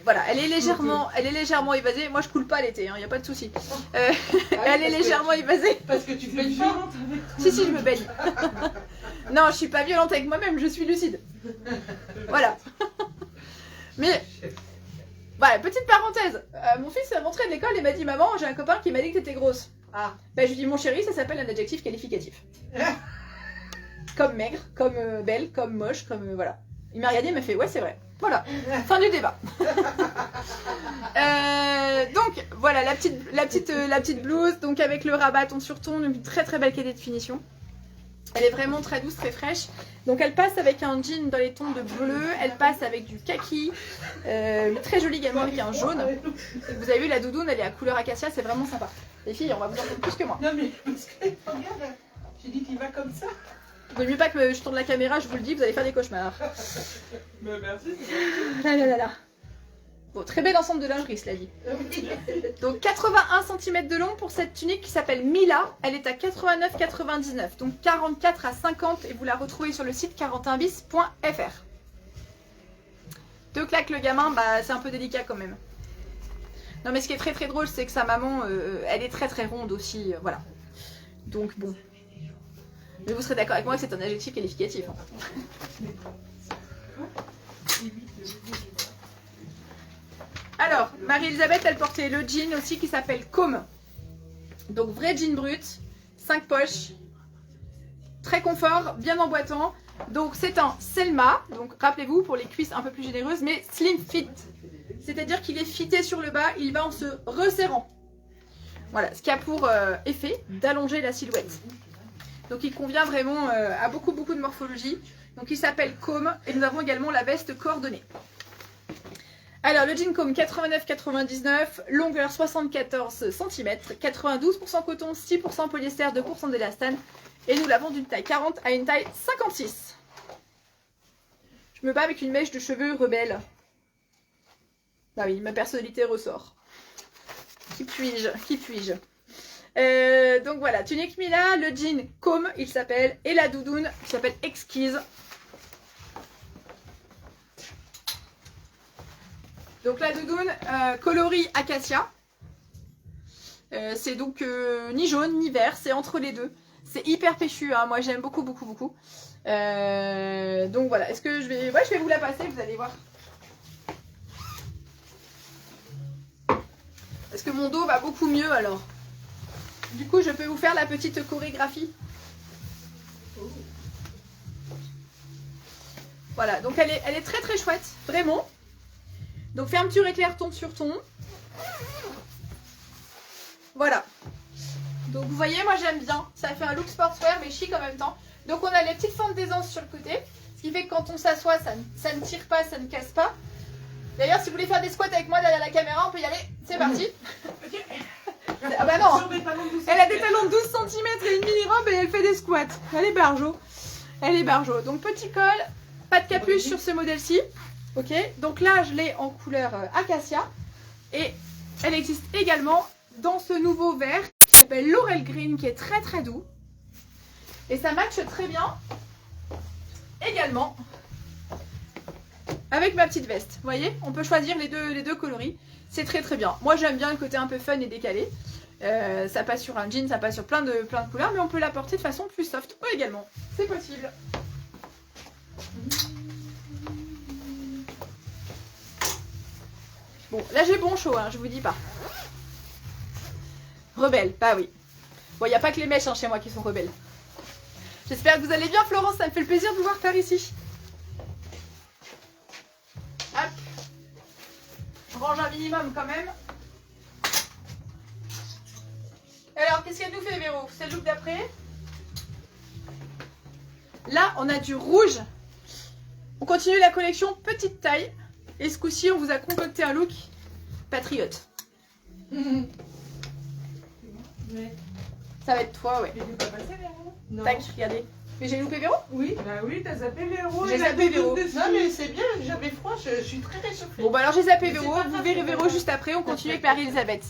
voilà, elle est légèrement évasée. Moi je coule pas l'été, il n'y a pas de souci. Elle est légèrement évasée. Parce que tu fais violente avec toi. Si, je me baigne. Non, je suis pas violente avec moi-même, je suis lucide. Voilà. Mais, voilà, petite parenthèse. Mon fils est rentré de l'école et m'a dit: maman, j'ai un copain qui m'a dit que t'étais grosse. Ah. Bah, je lui dis: mon chéri, ça s'appelle un adjectif qualificatif. Comme maigre, comme belle, comme moche, comme voilà. Il m'a regardé, il m'a fait: ouais, c'est vrai. Voilà, fin du débat. Donc voilà la petite blouse, donc avec le rabat ton sur ton, une très belle qualité de finition. Elle est vraiment très douce, très fraîche. Donc elle passe avec un jean dans les tons de bleu, elle passe avec du kaki, très joli également avec un jaune. Et vous avez vu la doudoune, elle est à couleur acacia, c'est vraiment sympa. Les filles, on va vous en faire plus que moi. Non mais parce que regarde, j'ai dit qu'il va comme ça. Vaut mieux pas que je tourne la caméra, je vous le dis, vous allez faire des cauchemars. Bah, merci. Là. Bon, très bel ensemble de lingerie, cela dit. Donc 81 cm de long pour cette tunique qui s'appelle Mila. Elle est à 89,99. Donc 44 à 50 et vous la retrouvez sur le site 41bis.fr. Deux claques le gamin, bah c'est un peu délicat quand même. Non mais ce qui est très drôle, c'est que sa maman, elle est très ronde aussi, voilà. Donc bon. Mais vous serez d'accord avec moi que c'est un adjectif qualificatif. Hein. Alors, Marie-Elisabeth, elle portait le jean aussi qui s'appelle Com. Donc vrai jean brut, 5 poches, très confort, bien emboîtant. Donc c'est un Selma, donc rappelez-vous pour les cuisses un peu plus généreuses, mais slim fit. C'est-à-dire qu'il est fité sur le bas, il va en se resserrant. Voilà, ce qui a pour effet d'allonger la silhouette. Donc il convient vraiment à beaucoup de morphologie. Donc il s'appelle Com et nous avons également la veste coordonnée. Alors le jean Com 89,99, longueur 74 cm, 92% coton, 6% polyester, 2% d'élastane. Et nous l'avons d'une taille 40 à une taille 56. Je me bats avec une mèche de cheveux rebelle. Bah oui, ma personnalité ressort. Qui puis-je? Qui puis-je? Donc voilà, tunique Mila, le jean Comme il s'appelle, et la doudoune qui s'appelle Exquise. Donc la doudoune coloris acacia. C'est donc ni jaune ni vert, c'est entre les deux. C'est hyper péchu, hein. Moi j'aime beaucoup, beaucoup, beaucoup. Donc voilà, est-ce que je vais... Ouais, je vais vous la passer, vous allez voir. Parce que mon dos va beaucoup mieux alors. Du coup, je peux vous faire la petite chorégraphie. Voilà, donc elle est très très chouette, vraiment. Donc fermeture éclair ton sur ton. Voilà. Donc vous voyez, moi j'aime bien. Ça fait un look sportswear mais chic en même temps. Donc on a les petites fentes d'aisance sur le côté. Ce qui fait que quand on s'assoit, ça ne tire pas, ça ne casse pas. D'ailleurs, si vous voulez faire des squats avec moi derrière la caméra, on peut y aller. C'est parti. Ah bah non. Elle a des talons de 12 cm et une mini-robe et elle fait des squats. Elle est barjo. Elle est barjo. Donc petit col, pas de capuche sur ce modèle-ci. Ok. Donc là, je l'ai en couleur acacia. Et elle existe également dans ce nouveau vert qui s'appelle Laurel Green, qui est très très doux. Et ça matche très bien également avec ma petite veste. Vous voyez, on peut choisir les deux coloris. C'est très très bien. Moi j'aime bien le côté un peu fun et décalé. Ça passe sur un jean, ça passe sur plein de couleurs, mais on peut la porter de façon plus soft également. C'est possible. Bon, là j'ai bon chaud, hein, je vous dis pas. Rebelle, bah oui. Bon, il n'y a pas que les mèches hein, chez moi qui sont rebelles. J'espère que vous allez bien, Florence, ça me fait le plaisir de vous voir par ici. Hop. Je range un minimum quand même. Alors, qu'est-ce qu'elle nous fait, Véro? C'est le look d'après. Là, on a du rouge. On continue la collection petite taille. Et ce coup-ci, on vous a concocté un look patriote. Ouais. Ça va être toi, ouais. Mais t'es pas passé, Véro? Non. Tac, regardez. Mais j'ai loupé Véro? Oui. Bah oui, t'as zappé Véro. J'ai et la zappé Véro. doudoune dessus. Non mais c'est bien, j'avais froid, je suis très réchauffée. Bon, bah alors j'ai zappé Mais c'est Véro. pas Vous grave, verrez c'est Véro pas juste après. On continue avec Marie-Elisabeth.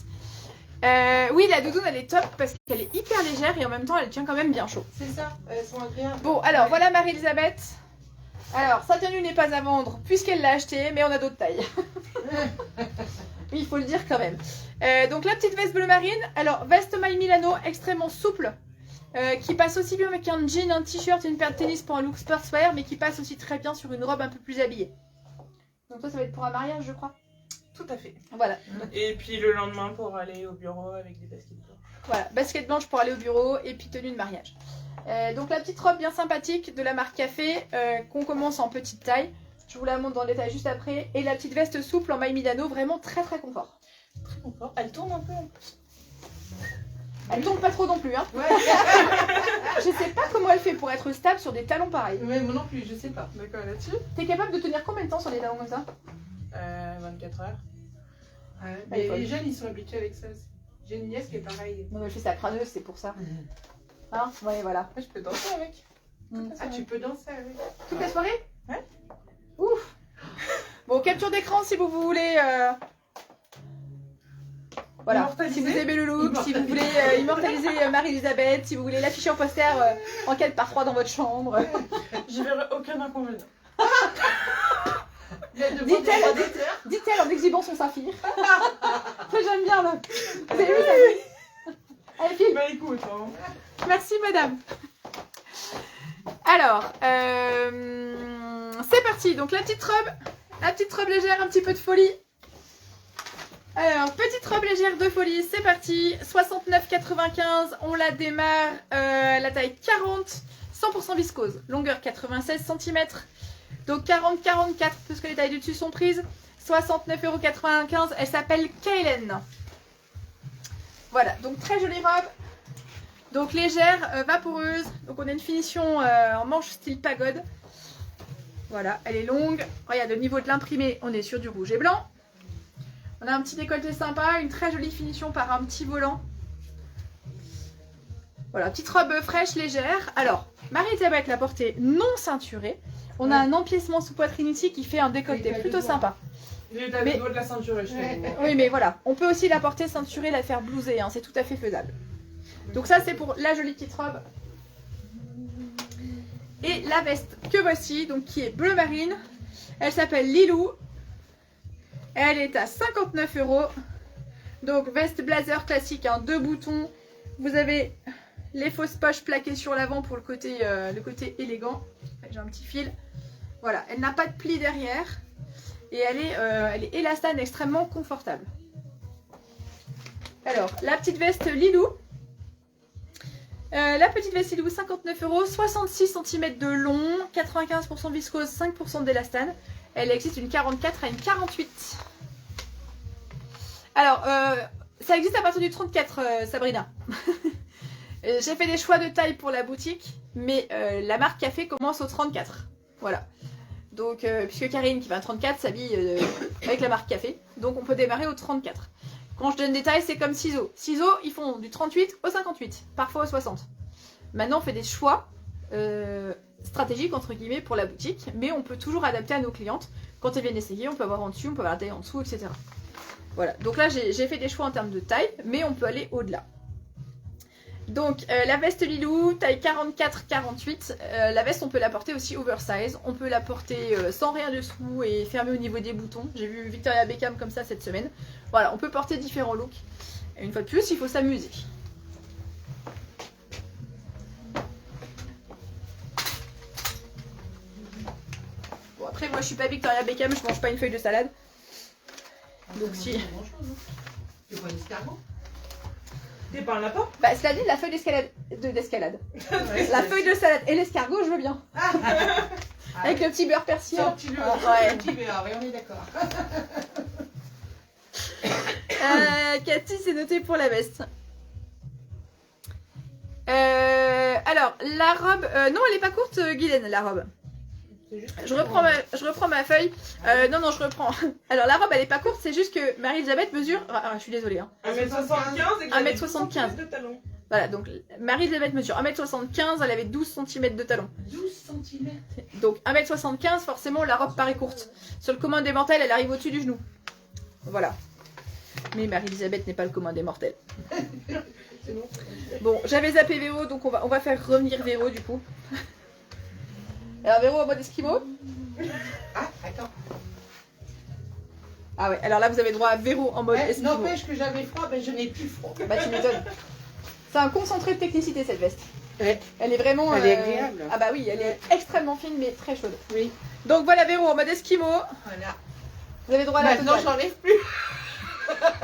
Oui, la doudoune, elle est top parce qu'elle est hyper légère et en même temps, elle tient quand même bien chaud. C'est ça, elles sont agréables. Bon, alors voilà Marie-Elisabeth. Alors, sa tenue n'est pas à vendre puisqu'elle l'a achetée, mais on a d'autres tailles. Oui, il faut le dire quand même. Donc la petite veste bleu marine. Alors, veste maille Milano, extrêmement souple. Qui passe aussi bien avec un jean, un t-shirt et une paire de tennis pour un look sportswear, mais qui passe aussi très bien sur une robe un peu plus habillée. Donc toi, ça va être pour un mariage, je crois. Tout à fait. Voilà. Et puis le lendemain pour aller au bureau avec des baskets blanches. Voilà, basket blanche pour aller au bureau et puis tenue de mariage. Donc la petite robe bien sympathique de la marque Café qu'on commence en petite taille. Je vous la montre dans le détail juste après. Et la petite veste souple en maille Milano, vraiment très très confort. Très confort. Elle tourne un peu en plus. Elle tombe pas trop non plus, hein. Ouais. Je sais pas comment elle fait pour être stable sur des talons pareils. Ouais, moi non plus, je sais pas. D'accord là-dessus. T'es capable de tenir combien de temps sur des talons comme ça? 24 heures. Ouais, Elle est mais folle. les jeunes ils sont habitués avec ça. J'ai une nièce qui est pareille. Non mais elle fait sa crâneuse, c'est pour ça. Hein? Ouais, voilà. Je peux danser avec. Ah, tu peux danser avec. Toute la soirée? Ouais. Ouf. Bon, capture d'écran si vous voulez. Voilà, Immortaliser. si vous aimez le look, si vous voulez immortaliser Marie-Elisabeth, si vous voulez l'afficher en poster en 4x3 dans votre chambre. J'y verrai aucun inconvénient. Dit-elle dit-elle en exhibant son saphir. Ça j'aime bien là. Vous avez vu ça? Allez, file. Bah écoute, hein. Merci madame. Alors, c'est parti. Donc la petite robe légère, un petit peu de folie. Alors, petite robe légère de folie, c'est parti. 69,95, on la démarre la taille 40, 100% viscose, longueur 96 cm. Donc 40-44, puisque les tailles du dessus sont prises. 69,95 €, elle s'appelle Kaylen. Voilà, donc très jolie robe. Donc légère, vaporeuse. Donc on a une finition en manche style pagode. Voilà, elle est longue. Regarde, au niveau de l'imprimé, on est sur du rouge et blanc. On a un petit décolleté sympa, une très jolie finition par un petit volant. Voilà, petite robe fraîche, légère. Alors, Marie-Elisabeth l'a portée non ceinturée. On a un empiècement sous poitrine ici qui fait un décolleté plutôt sympa. J'ai eu le dos de la ceinture et je Oui, mais voilà. On peut aussi la porter ceinturée, la faire blouser. Hein. C'est tout à fait faisable. Donc ça, c'est pour la jolie petite robe. Et la veste que voici, donc qui est bleu marine. Elle s'appelle Lilou. Elle est à 59 €. Donc veste blazer classique, hein, 2 boutons. Vous avez les fausses poches plaquées sur l'avant pour le côté élégant. J'ai un petit fil. Voilà, elle n'a pas de pli derrière. Et elle est élastane, extrêmement confortable. Alors, la petite veste Lilou. La petite veste Lilou, 59 €, 66 cm de long, 95% viscose, 5% d'élastane. Elle existe d'une 44 à une 48. Alors, ça existe à partir du 34, Sabrina. J'ai fait des choix de taille pour la boutique, mais la marque Café commence au 34. Voilà. Donc, puisque Karine qui va à 34 s'habille avec la marque Café, donc on peut démarrer au 34. Quand je donne des tailles, c'est comme ciseaux. Ciseaux, ils font du 38 au 58, parfois au 60. Maintenant, on fait des choix stratégiques, entre guillemets, pour la boutique, mais on peut toujours adapter à nos clientes. Quand elles viennent essayer, on peut avoir en dessus, on peut avoir la taille en dessous, etc. Voilà, donc là, j'ai fait des choix en termes de taille, mais on peut aller au-delà. Donc la veste Lilou, taille 44-48, la veste on peut la porter aussi oversize, on peut la porter sans rien dessous et fermée au niveau des boutons. J'ai vu Victoria Beckham comme ça cette semaine. Voilà, on peut porter différents looks. Et une fois de plus, il faut s'amuser. Bon après moi je suis pas Victoria Beckham, je mange pas une feuille de salade. Donc si... Tu vois l'escargot? T'es pas un lapin? Bah cela dit, la feuille d'escalade. La feuille de salade et l'escargot, je veux bien. Avec le petit beurre persillé. Sans petit beurre. Ouais. Petit beurre, oui, on est d'accord. Cathy, c'est noté pour la veste. Alors, la robe... non, elle est pas courte, Guylaine, la robe. Je reprends ma feuille. Non, je reprends. Alors, la robe, elle est pas courte, c'est juste que Marie-Elisabeth mesure... Ah, je suis désolée. Hein. 1m75 et 1m75. de talons. Voilà, donc Marie-Elisabeth mesure 1m75, elle avait 12 cm de talons. 12 cm. Donc 1m75, forcément, la robe paraît courte. Sur le commun des mortels, elle arrive au-dessus du genou. Voilà. Mais Marie-Elisabeth n'est pas le commun des mortels. Bon, j'avais zappé Véro, donc on va faire revenir Véro du coup. Alors Véro en mode esquimau. Ah, attends. Ah ouais, alors là vous avez droit à Véro en mode esquimau. N'empêche que j'avais froid, mais je n'ai plus froid. Bah tu m'étonnes. C'est un concentré de technicité cette veste. Ouais. Elle est vraiment... Elle est agréable. Ah bah oui, elle est extrêmement fine mais très chaude. Oui. Donc voilà Véro en mode esquimau. Voilà. Vous avez droit à la Maintenant, totale. j'enlève plus.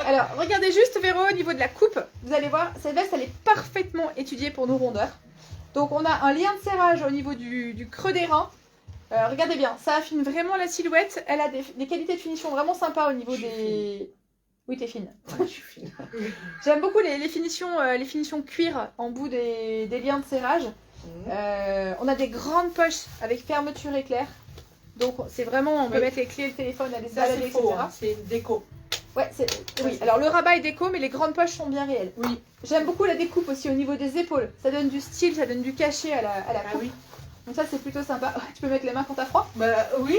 Alors, regardez juste Véro au niveau de la coupe. Vous allez voir, cette veste, elle est parfaitement étudiée pour nos rondeurs. Donc, on a un lien de serrage au niveau du creux des reins. Regardez bien, ça affine vraiment la silhouette. Elle a des qualités de finition vraiment sympas au niveau des... Oui, t'es fine. Ouais, je suis fine. J'aime beaucoup les finitions cuir en bout des liens de serrage. On a des grandes poches avec fermeture éclair. Donc, c'est vraiment, on peut mettre les clés, le téléphone, aller se Ça, balader, c'est etc. faux, hein. C'est une déco. Ouais, oui. Alors le rabat est déco, mais les grandes poches sont bien réelles. Oui. J'aime beaucoup la découpe aussi au niveau des épaules. Ça donne du style, ça donne du cachet à la Ah coupe. oui. Donc ça c'est plutôt sympa. Tu peux mettre les mains quand t'as froid. Bah oui.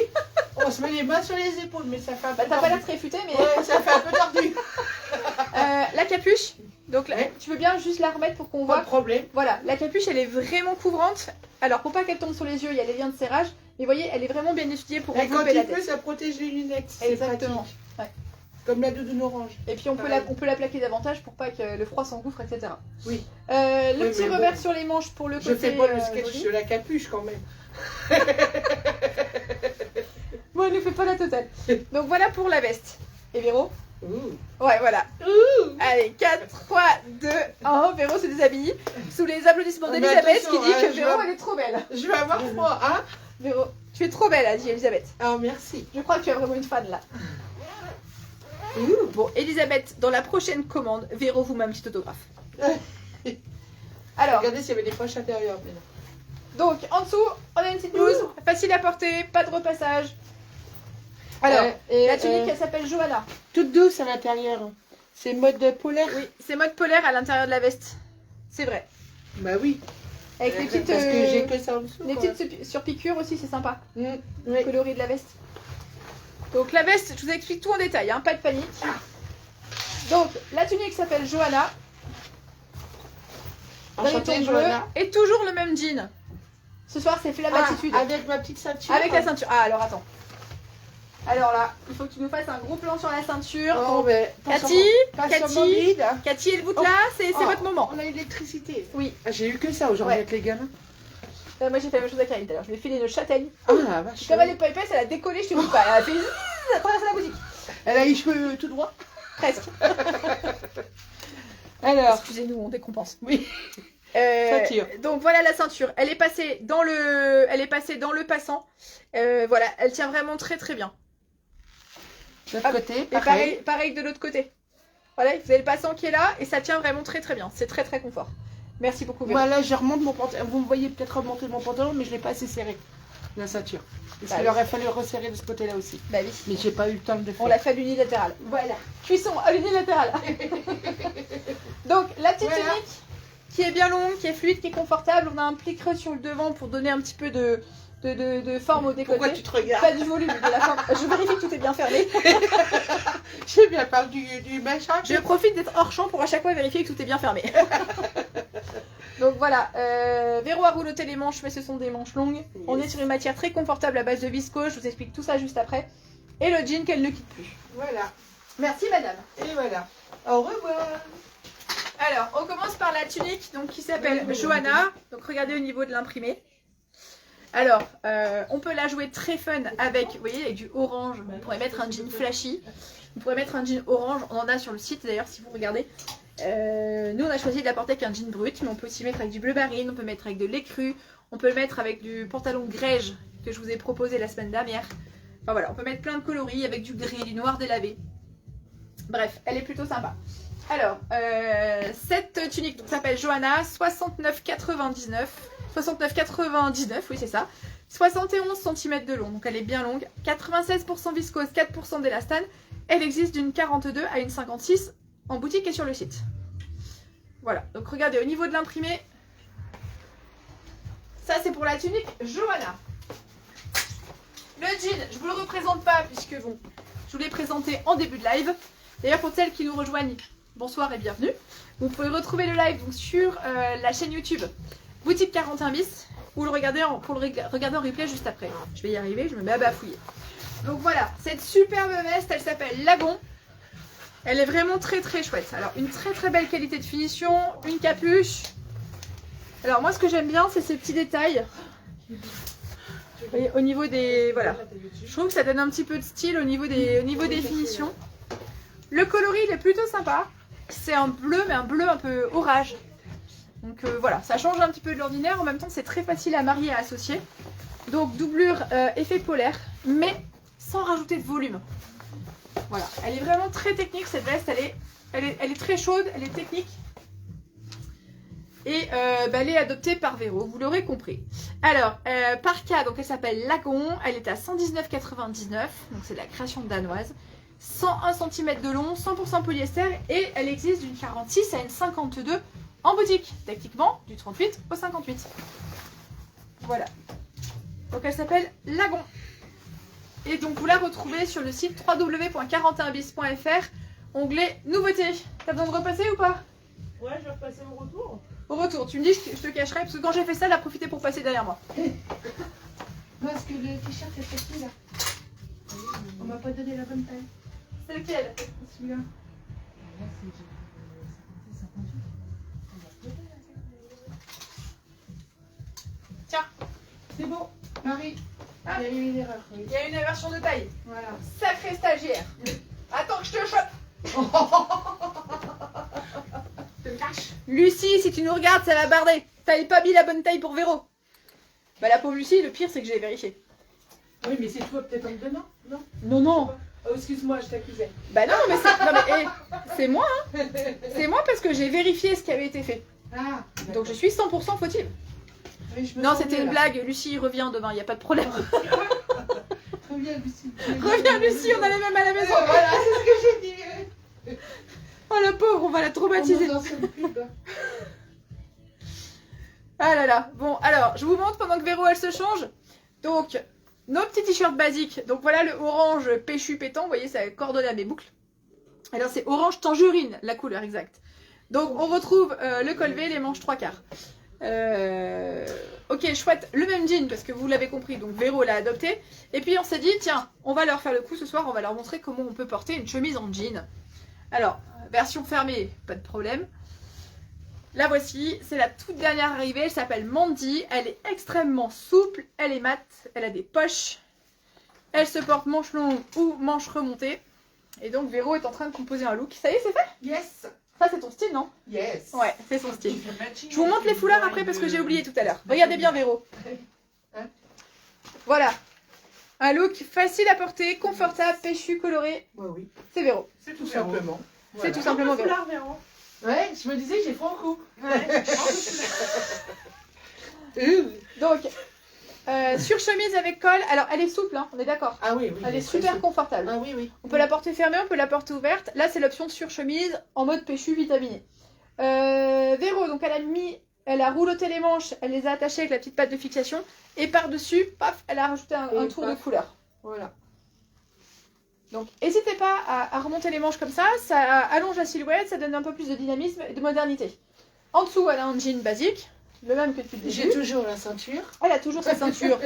On se met les mains sur les épaules, mais ça fait un peu Bah t'as pas l'air tordu. très futé, mais Ouais, ça fait un peu tordu. la capuche. Donc là, Ouais. tu veux bien juste la remettre pour qu'on Pas voit. de problème. Voilà, la capuche elle est vraiment couvrante. Alors pour pas qu'elle tombe sur les yeux, il y a les liens de serrage. Mais vous voyez, elle est vraiment bien étudiée pour Et quand envelopper la il pleut, tête. ça protège les lunettes. C'est Exactement. pratique. Ouais. Comme la doudoune orange. Et puis on peut la plaquer davantage pour pas que le froid s'engouffre, etc. Oui. Le Oui, petit mais revers bon. sur les manches pour le côté. Je fais pas le sketch joli. de la capuche quand même. Bon, elle ne fait pas la totale. Donc voilà pour la veste. Et Véro? Ouh. Ouais, voilà. Ouh. Allez, 4, 3, 2, 1. Véro se déshabille. Sous les applaudissements Mais d'Elisabeth qui attention, dit hein, que je Véro, vais- elle est trop belle. Je vais avoir froid, hein? Véro, tu es trop belle, a dit Elisabeth. Ah, merci. Je crois que tu es vraiment une fan là. Ouh. Bon, Elisabeth, dans la prochaine commande, Véro vous met un petit autographe. Alors, Regardez s'il y avait des poches intérieures. Mais non. donc en dessous, on a une petite blouse, facile à porter, pas de repassage. Alors, et, la tunique, elle s'appelle Johanna. toute douce à l'intérieur. C'est mode polaire. Oui, c'est mode polaire à l'intérieur de la veste. C'est vrai. Bah oui. Avec les petites, Parce que j'ai que ça en dessous. les quoi. petites surpiqûres aussi, c'est sympa. Oui. Le coloris de la veste. Donc la veste, je vous explique tout en détail, hein, pas de panique. Donc la tunique s'appelle Johanna. Dans les Enchantée, tons bleus. Johanna. Et toujours le même jean. Ce soir, c'est Flamme Attitude. Avec ma petite ceinture. Avec la ceinture. Ah, alors attends. Alors là, il faut que tu nous fasses un gros plan sur la ceinture. Oh, Donc, mais pas sur Cathy, mon- pas sur mon Cathy, guide. Cathy et le bout de Oh. là, c'est Oh. votre moment. On a eu l'électricité. Oui. Ah, j'ai eu que ça aujourd'hui Ouais. avec les gamins. Moi, j'ai fait la même chose à Karine d'ailleurs. Je lui ai filé une châtaigne. Ah, la vache. Comme elle est pas épaisse, elle a décollé, je te dis pas. Elle a fait elle a traversé la boutique. Elle a les cheveux tout droit. Presque. Alors, Excusez-nous, on décompense. oui. Ceinture. Donc voilà la ceinture. Elle est passée dans le passant. Voilà, elle tient vraiment très très bien. De l'autre côté, Et pareil de l'autre côté. Voilà, vous avez le passant qui est là et ça tient vraiment très très bien. C'est très très confort. Merci beaucoup. Véro. Voilà, je remonte mon pantalon. Vous me voyez peut-être remonter mon pantalon, mais je ne l'ai pas assez serré. La ceinture. Parce Bah qu'il oui. aurait fallu resserrer de ce côté-là aussi. Bah oui. Mais j'ai pas eu le temps de le faire. On l'a fait à l'unilatéral. Voilà. Cuisson à l'unilatéral. Donc la petite Voilà. tunique qui est bien longue, qui est fluide, qui est confortable. On a un pli creux sur le devant pour donner un petit peu de forme au décolleté. Pourquoi tu te regardes? Pas du volume, de la forme. Je vérifie que tout est bien fermé. J'ai bien parlé du machin. Je profite d'être hors champ pour à chaque fois vérifier que tout est bien fermé. Donc voilà, Véro a rouloté les manches, mais ce sont des manches longues. On est sur une matière très confortable à base de viscose, je vous explique tout ça juste après. Et le jean qu'elle ne quitte plus. Voilà. Merci madame. Et voilà. Au revoir. Alors, on commence par la tunique donc, qui s'appelle Johanna. Donc regardez au niveau de l'imprimé. Alors, on peut la jouer très fun avec, vous voyez, avec du orange. On pourrait mettre un jean flashy. On pourrait mettre un jean orange. On en a sur le site d'ailleurs si vous regardez. Nous on a choisi de la porter avec un jean brut, mais on peut aussi mettre avec du bleu marine, on peut mettre avec de l'écru, on peut le mettre avec du pantalon grège que je vous ai proposé la semaine dernière. Enfin voilà, on peut mettre plein de coloris avec du gris, du noir délavé. Bref, elle est plutôt sympa. Alors, cette tunique s'appelle Johanna, 69,99. 69,99, oui c'est ça. 71 cm de long, donc elle est bien longue. 96% viscose, 4% d'élastane. Elle existe d'une 42 à une 56 en boutique et sur le site. Voilà, donc regardez au niveau de l'imprimé. Ça c'est pour la tunique Johanna. Le jean, je vous le représente pas puisque bon, je vous l'ai présenté en début de live. D'ailleurs pour celles qui nous rejoignent, bonsoir et bienvenue. Vous pouvez retrouver le live donc, sur la chaîne YouTube Boutique 41 bis ou le regarder pour le regarder en replay juste après. Je vais y arriver, je me mets à bafouiller. Donc voilà, cette superbe veste, elle s'appelle Lagon. Elle est vraiment très très chouette. Alors une très très belle qualité de finition, une capuche. Alors moi ce que j'aime bien c'est ces petits détails. Vous voyez, au niveau des... Voilà. Je trouve que ça donne un petit peu de style au niveau des finitions. Le coloris il est plutôt sympa. C'est un bleu mais un bleu un peu orage. Donc voilà, ça change un petit peu de l'ordinaire. En même temps c'est très facile à marier, à associer. Donc doublure effet polaire mais sans rajouter de volume. Voilà, elle est vraiment très technique cette veste, elle est très chaude, elle est technique. Et elle est adoptée par Véro, vous l'aurez compris. Alors, Parka, donc elle s'appelle Lagon, elle est à 119,99, donc c'est de la création danoise. 101 cm de long, 100% polyester et elle existe d'une 46 à une 52 en boutique. Techniquement, du 38 au 58. Voilà. Donc elle s'appelle Lagon. Et donc vous la retrouvez sur le site www.41bis.fr, onglet nouveautés. T'as besoin de repasser ou pas? Ouais, je vais repasser au retour. Au retour, tu me dis, je te cacherai, parce que quand j'ai fait ça, elle a profité pour passer derrière moi. Parce que le t-shirt est petit là. On m'a pas donné la bonne taille. C'est lequel? Celui-là. Tiens, C'est bon, Marie. Ah. Il y a eu une erreur. Oui. il y a une inversion de taille. Voilà. Sacré stagiaire. Attends que je te chope. Te cache. Lucie, si tu nous regardes, ça va barder. T'avais pas mis la bonne taille pour Véro. Bah la pauvre Lucie, le pire c'est que j'ai vérifié. Oui, mais c'est toi peut-être en me donnant, non? Non, non. Oh, excuse-moi, je t'accusais. Bah non, mais c'est non, mais, c'est moi, hein. C'est moi parce que j'ai vérifié ce qui avait été fait. Ah, Donc je suis 100% fautive. oui, je me Non, sens c'était mieux, une là. blague. Lucie revient demain, y a pas de problème. Reviens, Lucie. Reviens Lucie, on a les mêmes à la maison. Voilà, c'est ce que j'ai dit. Oh la pauvre, on va la traumatiser. On est dans cette pub. Ah là là. Bon, alors, je vous montre pendant que Véro, elle se change. Donc, nos petits t-shirts basiques. Donc voilà le orange péchu pétant. Vous voyez, ça coordonne à mes boucles. Alors, c'est orange tangerine, la couleur exacte. Donc, on retrouve le col V, les manches 3/4. Ok, chouette, le même jean parce que vous l'avez compris, donc Véro l'a adopté. Et puis on s'est dit, tiens, on va leur faire le coup ce soir, on va leur montrer comment on peut porter une chemise en jean. Alors, version fermée, pas de problème. La voici, c'est la toute dernière arrivée, elle s'appelle Mandy, elle est extrêmement souple, elle est mate, elle a des poches, elle se porte manche longue ou manche remontée. Et donc Véro est en train de composer un look. Ça y est, c'est fait? Yes. Ça c'est ton style, non? Yes. Ouais, c'est son style. Je vous montre les foulards après parce que j'ai oublié tout à l'heure. Regardez bien Véro. Voilà. Un look facile à porter, confortable, péchu, coloré. Ouais, oui. C'est Véro. C'est tout simplement. C'est tout simplement Véro. Ouais, je me disais, j'ai franco. Donc, sur chemise avec col. Alors, elle est souple, hein, on est d'accord. Ah oui, oui. Elle est super confortable. Ah oui, oui. On peut la porter fermée, on peut la porter ouverte. Là, c'est l'option sur chemise en mode péchu vitaminé. Véro, donc elle a rouloté les manches, elle les a attachées avec la petite patte de fixation. Et par-dessus, paf, elle a rajouté un tour de couleur. Voilà. Donc, n'hésitez pas à remonter les manches comme ça allonge la silhouette, ça donne un peu plus de dynamisme et de modernité. En dessous, elle a un jean basique, le même que depuis le début. J'ai toujours la ceinture. Elle a toujours sa ceinture,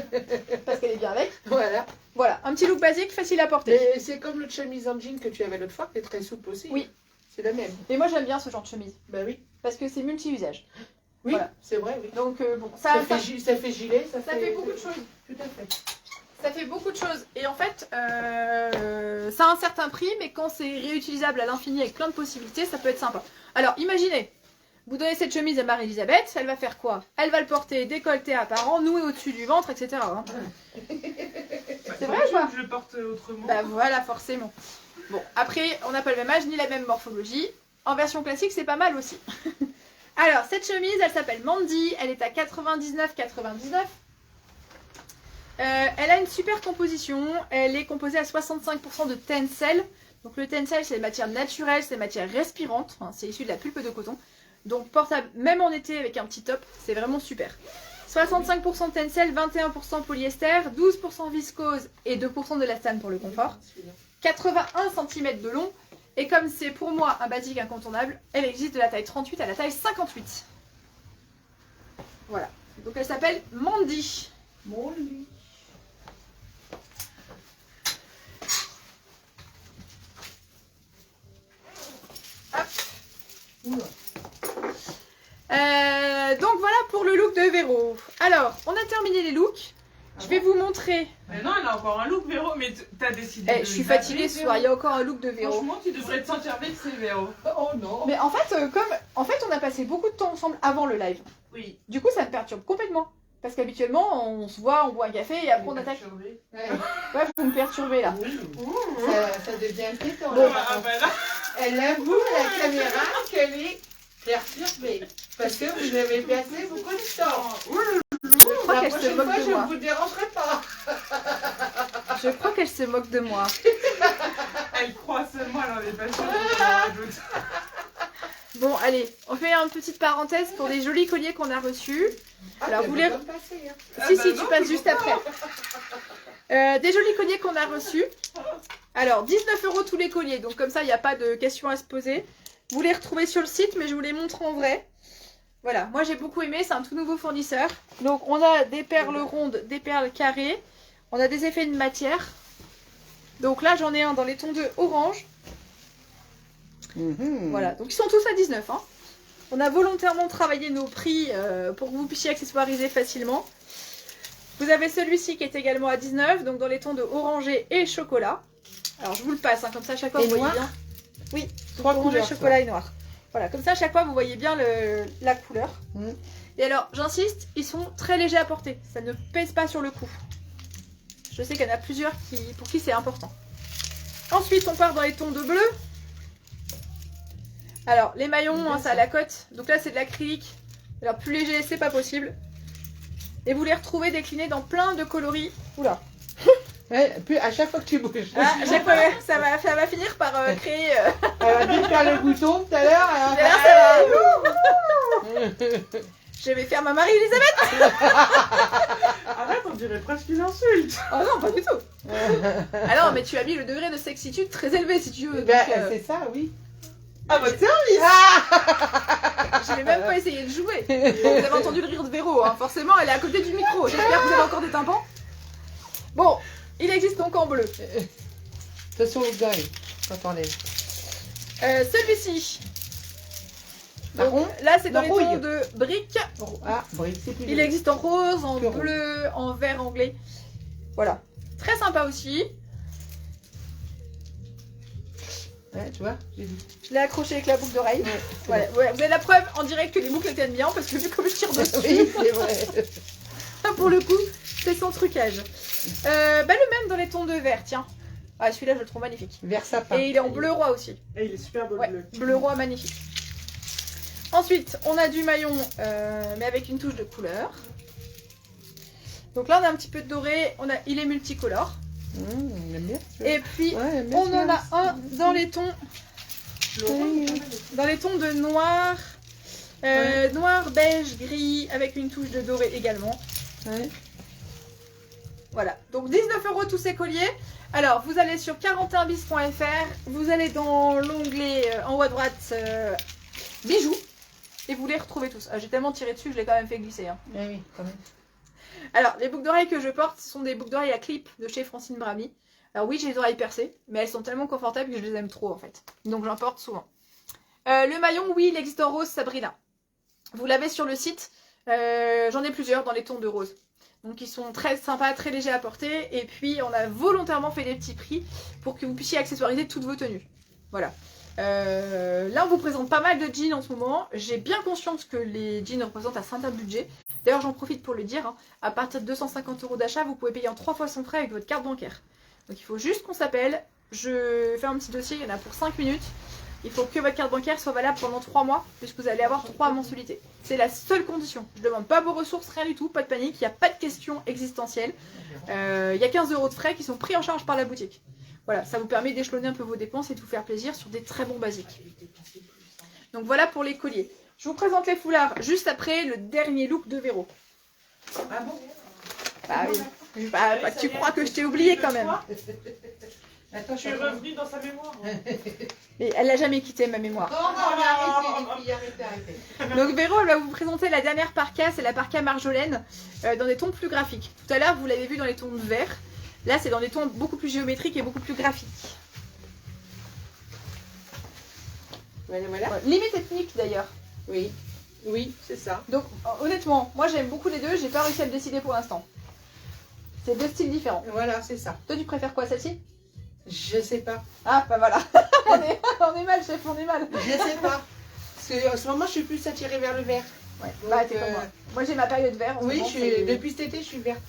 parce qu'elle est bien avec. Voilà. Voilà, un petit look basique, facile à porter. Mais c'est comme le chemise en jean que tu avais l'autre fois, qui est très souple aussi. Oui. C'est la même. Et moi, j'aime bien ce genre de chemise, Bah oui. parce que c'est multi-usage. Oui, Voilà. c'est vrai, oui. Donc, bon, Ça fait gilet, ça fait beaucoup de choses. Tout à fait. Ça fait beaucoup de choses. Et en fait, ça a un certain prix, mais quand c'est réutilisable à l'infini avec plein de possibilités, ça peut être sympa. Alors, imaginez, vous donnez cette chemise à Marie-Elisabeth, elle va faire quoi? Elle va le porter décolleté apparent, noué au-dessus du ventre, etc. Hein. C'est vrai ou pas? Je le porte autrement. Bah voilà, forcément. Bon, après, on n'a pas le même âge, ni la même morphologie. En version classique, c'est pas mal aussi. Alors, cette chemise, elle s'appelle Mandy, elle est à 99,99. Elle a une super composition, elle est composée à 65% de tencel. Donc le tencel, c'est des matières naturelles, c'est des matières respirantes, enfin, c'est issu de la pulpe de coton. Donc portable même en été avec un petit top, c'est vraiment super. 65% de tencel, 21% polyester, 12% viscose et 2% d'élastane pour le confort. 81 cm de long. Et comme c'est pour moi un basique incontournable, elle existe de la taille 38 à la taille 58. Voilà. Donc elle s'appelle Mandy. Mandy. Donc voilà pour le look de Véro. Alors, on a terminé les looks. Je vais vous montrer. Mais non, elle a encore un look, Véro, mais t'as décidé de... Je suis fatiguée ce soir, il y a encore un look de Véro. Franchement, tu devrais te sentir vexée, Véro. Oh non. Mais en fait, on a passé beaucoup de temps ensemble avant le live. Oui. Du coup, ça me perturbe complètement. Parce qu'habituellement, on se voit, on boit un café et après on attaque. Ouais. Ouais, vous me perturbez là. Oui. Ça devient inquiétant. Bon. Là. Ah, bah là. Elle avoue à la caméra qu'elle est perturbée. Parce que vous avez passé beaucoup de temps. Je crois La qu'elle se prochaine moque fois, de je ne moi. vous dérangerai pas. Je crois qu'elle se moque de moi. Elle croit seulement, elle en est pas sûre. qu'on en rajoute. Bon, allez, on fait une petite parenthèse pour les jolis colliers qu'on a reçus. Alors, vous les... passer, hein. Ah Si, bah si, non, tu passes c'est juste bon. après. Des jolis colliers qu'on a reçus. Alors, 19 € tous les colliers, donc comme ça, il n'y a pas de questions à se poser. Vous les retrouvez sur le site, mais je vous les montre en vrai. Voilà, moi j'ai beaucoup aimé, c'est un tout nouveau fournisseur. Donc, on a des perles rondes, des perles carrées. On a des effets de matière. Donc là, j'en ai un dans les tons de orange. Voilà, donc ils sont tous à 19. Hein. On a volontairement travaillé nos prix pour que vous puissiez accessoiriser facilement. Vous avez celui-ci qui est également à 19, donc dans les tons de orangé et chocolat. Alors je vous le passe, hein, comme ça à chaque fois Et vous voyez noir bien. Oui, Trois orangé, couleurs, chocolat et noir. Voilà, comme ça à chaque fois vous voyez bien la couleur. Et alors j'insiste, ils sont très légers à porter, ça ne pèse pas sur le cou. Je sais qu'il y en a plusieurs pour qui c'est important. Ensuite on part dans les tons de bleu. Alors les maillons, hein, ça a la cote, donc là c'est de l'acrylique. Alors plus léger c'est pas possible. Et vous les retrouvez déclinés dans plein de coloris. Oula. Ouais, puis à chaque fois que tu bouges. Ah, à chaque fois, ça va finir par créer... Elle a dû faire le bouton tout à l'heure. D'ailleurs, ça va... Je vais faire ma Marie-Elisabeth. Arrête, on dirait presque une insulte. Oh non, pas du tout. Ah non, mais tu as mis le degré de sexitude très élevé si tu veux. Ben, donc, c'est ça, oui. À votre service. je n'ai même pas essayé de jouer. Vous avez entendu le rire de Véro, hein. Forcément, elle est à côté du micro. J'espère que vous avez encore des tympans. Bon, il existe donc en bleu. Attention aux oreilles quand on lève. Celui-ci. Marron. Là, c'est dans les Rouille. tons de briques. Ah, brique, c'est plus Il joli. existe en rose, en Plus bleu, en vert anglais. Voilà. Très sympa aussi. Ouais, tu vois, j'ai dit. Je l'ai accroché avec la boucle d'oreille. Ouais, Voilà. Ouais, vous avez la preuve en direct que les boucles tiennent bien parce que vu comme je tire dessus, Oui, c'est vrai. pour le coup, c'est son trucage. Le même dans les tons de vert, tiens. Ah, celui-là, je le trouve magnifique. Vert sapin. Et il est en bleu roi aussi. Et il est super beau Ouais, le bleu. bleu roi magnifique. Ensuite, on a du maillon, mais avec une touche de couleur. Donc là, on a un petit peu de doré. Il est multicolore. On aime bien. Et puis, Ouais, j'aime bien on en celui-là. a un dans les tons, de noir, noir, beige, gris, avec une touche de doré également. Ouais. Voilà, donc 19 € tous ces colliers. Alors, vous allez sur 41bis.fr, vous allez dans l'onglet en haut à droite bijoux, et vous les retrouvez tous. Ah, j'ai tellement tiré dessus que je l'ai quand même fait glisser. Hein. Ah oui, quand même. Alors, les boucles d'oreilles que je porte, ce sont des boucles d'oreilles à clip de chez Francine Brami. Alors oui, j'ai les oreilles percées, mais elles sont tellement confortables que je les aime trop en fait. Donc j'en porte souvent. Le maillon, oui, il existe en rose Sabrina. Vous l'avez sur le site. J'en ai plusieurs dans les tons de rose. Donc ils sont très sympas, très légers à porter. Et puis on a volontairement fait des petits prix pour que vous puissiez accessoiriser toutes vos tenues. Voilà. Là on vous présente pas mal de jeans en ce moment. J'ai bien conscience que les jeans représentent un certain budget. D'ailleurs j'en profite pour le dire. Hein. À partir de 250 € d'achat, vous pouvez payer en 3 fois son frais avec votre carte bancaire. Donc il faut juste qu'on s'appelle. Je fais un petit dossier, il y en a pour 5 minutes. Il faut que votre carte bancaire soit valable pendant 3 mois, puisque vous allez avoir 3 mensualités. C'est la seule condition. Je ne demande pas vos ressources, rien du tout, pas de panique, il n'y a pas de questions existentielles. Il y a 15 € de frais qui sont pris en charge par la boutique. Voilà, ça vous permet d'échelonner un peu vos dépenses et de vous faire plaisir sur des très bons basiques. Donc voilà pour les colliers. Je vous présente les foulards juste après le dernier look de Véro. Ah bon? Bah oui. Bah, tu crois que je t'ai oublié quand même. Attends, Je suis revenue dans sa mémoire. Et elle n'a jamais quitté ma mémoire. Non, non, mais arrêtez, les filles, arrêtez. Donc Véro, elle va vous présenter la dernière parka, c'est la parka Marjolaine, dans des tons plus graphiques. Tout à l'heure, vous l'avez vu dans les tons de vert. Là, c'est dans des tons beaucoup plus géométriques et beaucoup plus graphiques. Voilà, voilà. Limite ethnique d'ailleurs. Oui, oui, c'est ça. Donc honnêtement, moi j'aime beaucoup les deux, j'ai pas réussi à me décider pour l'instant. C'est deux styles différents. Voilà, c'est ça. Toi, tu préfères quoi, celle-ci? Je sais pas. Ah, bah voilà. on est mal, chef, on est mal. Je sais pas. Parce que en ce moment, je suis plus attirée vers le vert. Ouais, Donc, bah t'es comme moi. Moi j'ai ma période vert. En ce Oui, moment, je suis, c'est- depuis cet été, je suis verte.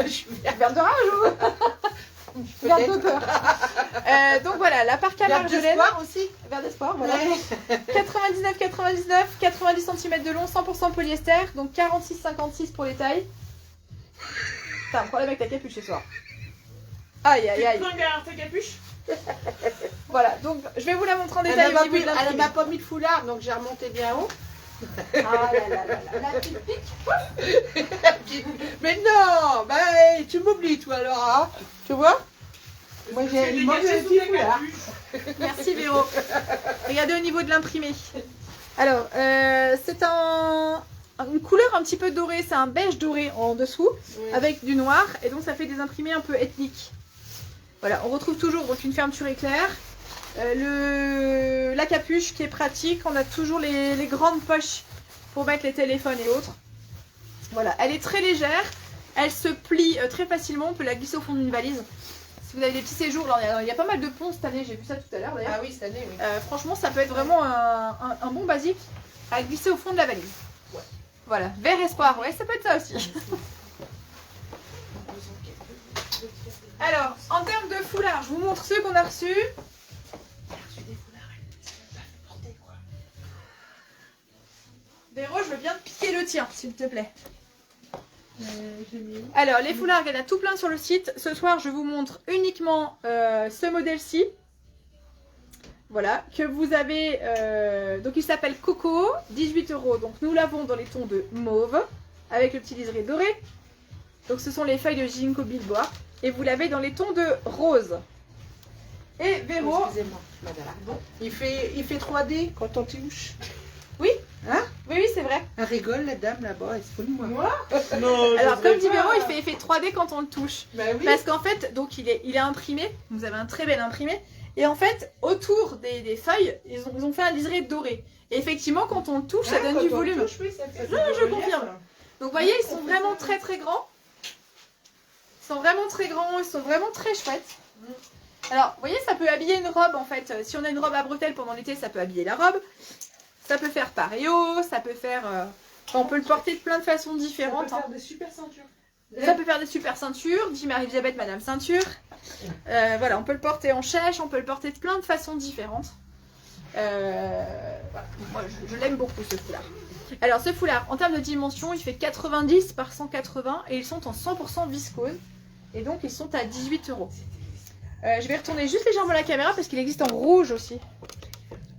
Je suis verte. Vert de rage ou vert de peur. Donc voilà, la parka Vert Marjolaine. d'espoir aussi. Vert d'espoir, voilà. Ouais. 99,99, 90 cm de long, 100% polyester, donc 46,56 pour les tailles. T'as un problème avec ta capuche ce soir. Aïe aïe Tu aïe. te derrière ta capuche? Voilà, donc je vais vous la montrer en Elle détail m'a au niveau de elle l'imprimé. m'a pas mis de foulard, donc j'ai remonté bien haut. Ah là là là là, la petite pique. Mais non, bah hey, tu m'oublies toi alors, hein. Tu vois? Moi j'ai Il il manque un petit foulard. Merci Véro. Regardez au niveau de l'imprimé. Alors, c'est une couleur un petit peu dorée, c'est un beige doré en dessous, Oui. avec du noir, et donc ça fait des imprimés un peu ethniques. Voilà, on retrouve toujours donc une fermeture éclair, la capuche qui est pratique, on a toujours les grandes poches pour mettre les téléphones et autres. Voilà, elle est très légère, elle se plie très facilement, on peut la glisser au fond d'une valise. Si vous avez des petits séjours, alors, il y a pas mal de ponts cette année, j'ai vu ça tout à l'heure d'ailleurs. Ah oui, cette année, oui. Franchement, ça peut être vraiment un bon basique à glisser au fond de la valise. Ouais. Voilà, vert espoir, ouais, ça peut être ça aussi. Alors, en termes de foulard, je vous montre ceux qu'on a reçus. Véro, je veux bien te piquer le tien, s'il te plaît. Alors, les foulards, il y en a tout plein sur le site. Ce soir, je vous montre uniquement ce modèle-ci. Voilà, que vous avez, donc il s'appelle Coco, 18 €. Donc nous l'avons dans les tons de mauve, avec le petit liseré doré. Donc ce sont les feuilles de ginkgo biloba. Et vous l'avez dans les tons de rose. Et Véro, Excusez-moi, madame. Il fait 3D quand on touche. oui, Hein? oui, c'est vrai. Elle rigole, la dame là-bas, elle se fout de moi. Moi Non, Alors comme dit pas. Véro, il fait effet 3D quand on le touche. Bah oui. Parce qu'en fait, donc il est imprimé, vous avez un très bel imprimé. Et en fait, autour des feuilles, ils ont fait un liseré doré. Et effectivement, quand on le touche, ça Hein, donne quand du on volume. touche, oui, ça fait du je relief. confirme. Donc vous voyez, ils sont vraiment très très grands. Ils sont vraiment très grands, ils sont vraiment très chouettes. Alors, vous voyez, ça peut habiller une robe en fait. Si on a une robe à bretelles pendant l'été, ça peut habiller la robe. Ça peut faire paréo, ça peut faire... on peut le porter de plein de façons différentes. Ça peut hein. faire des super ceintures. Ça peut faire des super ceintures, dit Marie-Elisabeth, Madame Ceinture. Voilà, on peut le porter en chèche, on peut le porter de plein de façons différentes. Voilà. Moi, je l'aime beaucoup ce foulard. Alors, ce foulard, en termes de dimension, il fait 90 par 180 et ils sont en 100% viscose. Et donc, ils sont à 18 €. Je vais retourner juste légèrement la caméra parce qu'il existe en rouge aussi.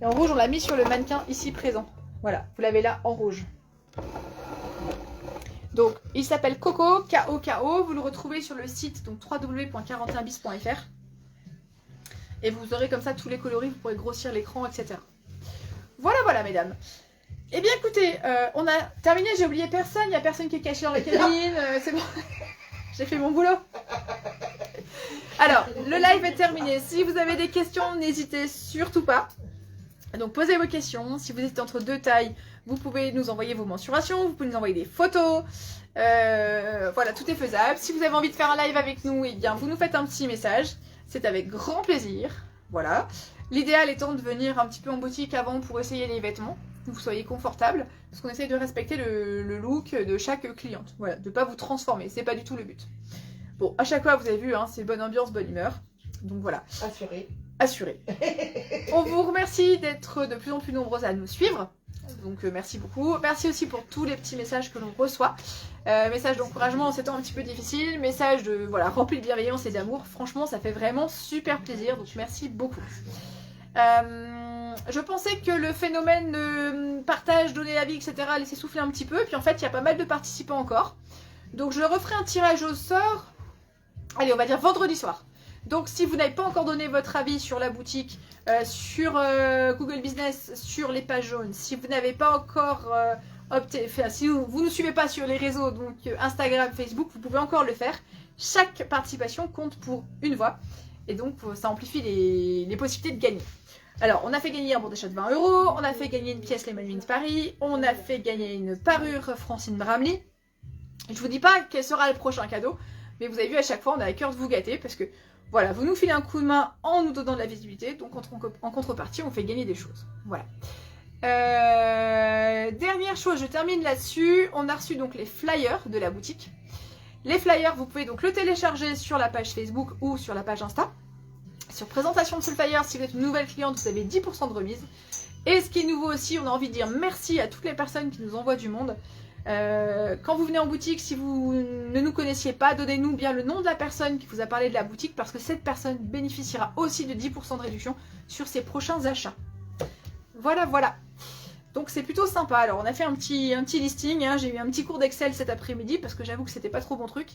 Et en rouge, on l'a mis sur le mannequin ici présent. Voilà, vous l'avez là en rouge. Donc, il s'appelle Coco, K-O-K-O. Vous le retrouvez sur le site donc www.41bis.fr. Et vous aurez comme ça tous les coloris, vous pourrez grossir l'écran, etc. Voilà, voilà, mesdames. Eh bien, écoutez, on a terminé. J'ai oublié personne. Il n'y a personne qui est caché dans la cabine. C'est bon. J'ai fait mon boulot. Alors, le live est terminé. Si vous avez des questions, n'hésitez surtout pas. Donc, posez vos questions. Si vous êtes entre deux tailles, vous pouvez nous envoyer vos mensurations. Vous pouvez nous envoyer des photos. Voilà, tout est faisable. Si vous avez envie de faire un live avec nous, eh bien, vous nous faites un petit message. C'est avec grand plaisir. Voilà. L'idéal étant de venir un petit peu en boutique avant pour essayer les vêtements. Que vous soyez confortable. Parce qu'on essaye de respecter le look de chaque cliente. Voilà, de ne pas vous transformer. C'est pas du tout le but. Bon, à chaque fois, vous avez vu, hein, c'est bonne ambiance, bonne humeur. Donc voilà. Assuré. Assuré. On vous remercie d'être de plus en plus nombreuses à nous suivre. Donc merci beaucoup. Merci aussi pour tous les petits messages que l'on reçoit. Messages d'encouragement en ces temps un petit peu difficiles. Messages de voilà, remplis de bienveillance et d'amour. Franchement, ça fait vraiment super plaisir. Donc merci beaucoup. Je pensais que le phénomène de partage, donner l'avis, etc. laissait souffler un petit peu. Puis en fait, il y a pas mal de participants encore. Donc je referai un tirage au sort. Allez, on va dire vendredi soir. Donc si vous n'avez pas encore donné votre avis sur la boutique, sur Google Business, sur les pages jaunes, si vous n'avez pas encore opté, enfin, si vous ne nous suivez pas sur les réseaux, donc Instagram, Facebook, vous pouvez encore le faire. Chaque participation compte pour une voix. Et donc ça amplifie les possibilités de gagner. Alors on a fait gagner un bon d'achat de 20 €, on a fait gagner une pièce Lehman Wins Paris, on a fait gagner une parure Francine Bramley. Je vous dis pas quel sera le prochain cadeau, mais vous avez vu à chaque fois on a à cœur de vous gâter parce que voilà, vous nous filez un coup de main en nous donnant de la visibilité, donc en contrepartie, on fait gagner des choses. Voilà. Dernière chose, je termine là-dessus. On a reçu donc les flyers de la boutique. Les flyers, vous pouvez donc le télécharger sur la page Facebook ou sur la page Insta. Sur présentation de ce flyer, si vous êtes une nouvelle cliente, vous avez 10% de remise. Et ce qui est nouveau aussi, on a envie de dire merci à toutes les personnes qui nous envoient du monde. Quand vous venez en boutique, si vous ne nous connaissiez pas, donnez-nous bien le nom de la personne qui vous a parlé de la boutique parce que cette personne bénéficiera aussi de 10% de réduction sur ses prochains achats. Voilà, voilà. Donc c'est plutôt sympa. Alors on a fait un petit listing, hein. J'ai eu un petit cours d'Excel cet après-midi parce que j'avoue que c'était pas trop bon truc.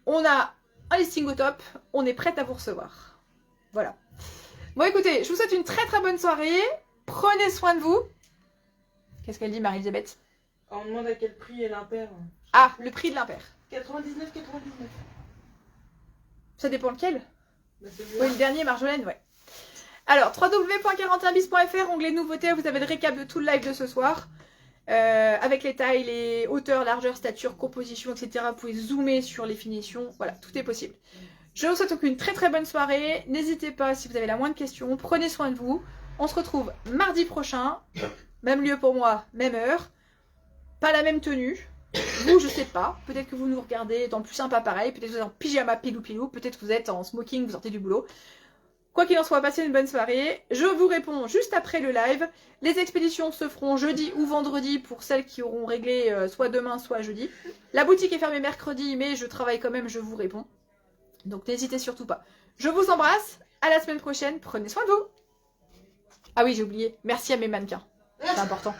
On a un listing au top, on est prête à vous recevoir. Voilà. Bon écoutez, je vous souhaite une très très bonne soirée. Prenez soin de vous. Qu'est-ce qu'elle dit Marie-Elisabeth ? On demande à quel prix est l'impair. Ah, le prix de l'impair. 99,99. Ça dépend lequel. Bah, celui-là. Oui, le dernier, Marjolaine, ouais. Alors, www.41bis.fr, onglet nouveautés, vous avez le récap de tout le live de ce soir. Avec les tailles, les hauteurs, largeur, stature, composition, etc. Vous pouvez zoomer sur les finitions. Voilà, tout est possible. Je vous souhaite donc une très très bonne soirée. N'hésitez pas si vous avez la moindre question. Prenez soin de vous. On se retrouve mardi prochain. Même lieu pour moi, même heure. Pas la même tenue. Vous, je sais pas. Peut-être que vous nous regardez dans le plus sympa pareil. Peut-être que vous êtes en pyjama pilou pilou. Peut-être que vous êtes en smoking, vous sortez du boulot. Quoi qu'il en soit, passez une bonne soirée. Je vous réponds juste après le live. Les expéditions se feront jeudi ou vendredi pour celles qui auront réglé soit demain, soit jeudi. La boutique est fermée mercredi, mais je travaille quand même, je vous réponds. Donc n'hésitez surtout pas. Je vous embrasse. À la semaine prochaine. Prenez soin de vous. Ah oui, j'ai oublié. Merci à mes mannequins. C'est important.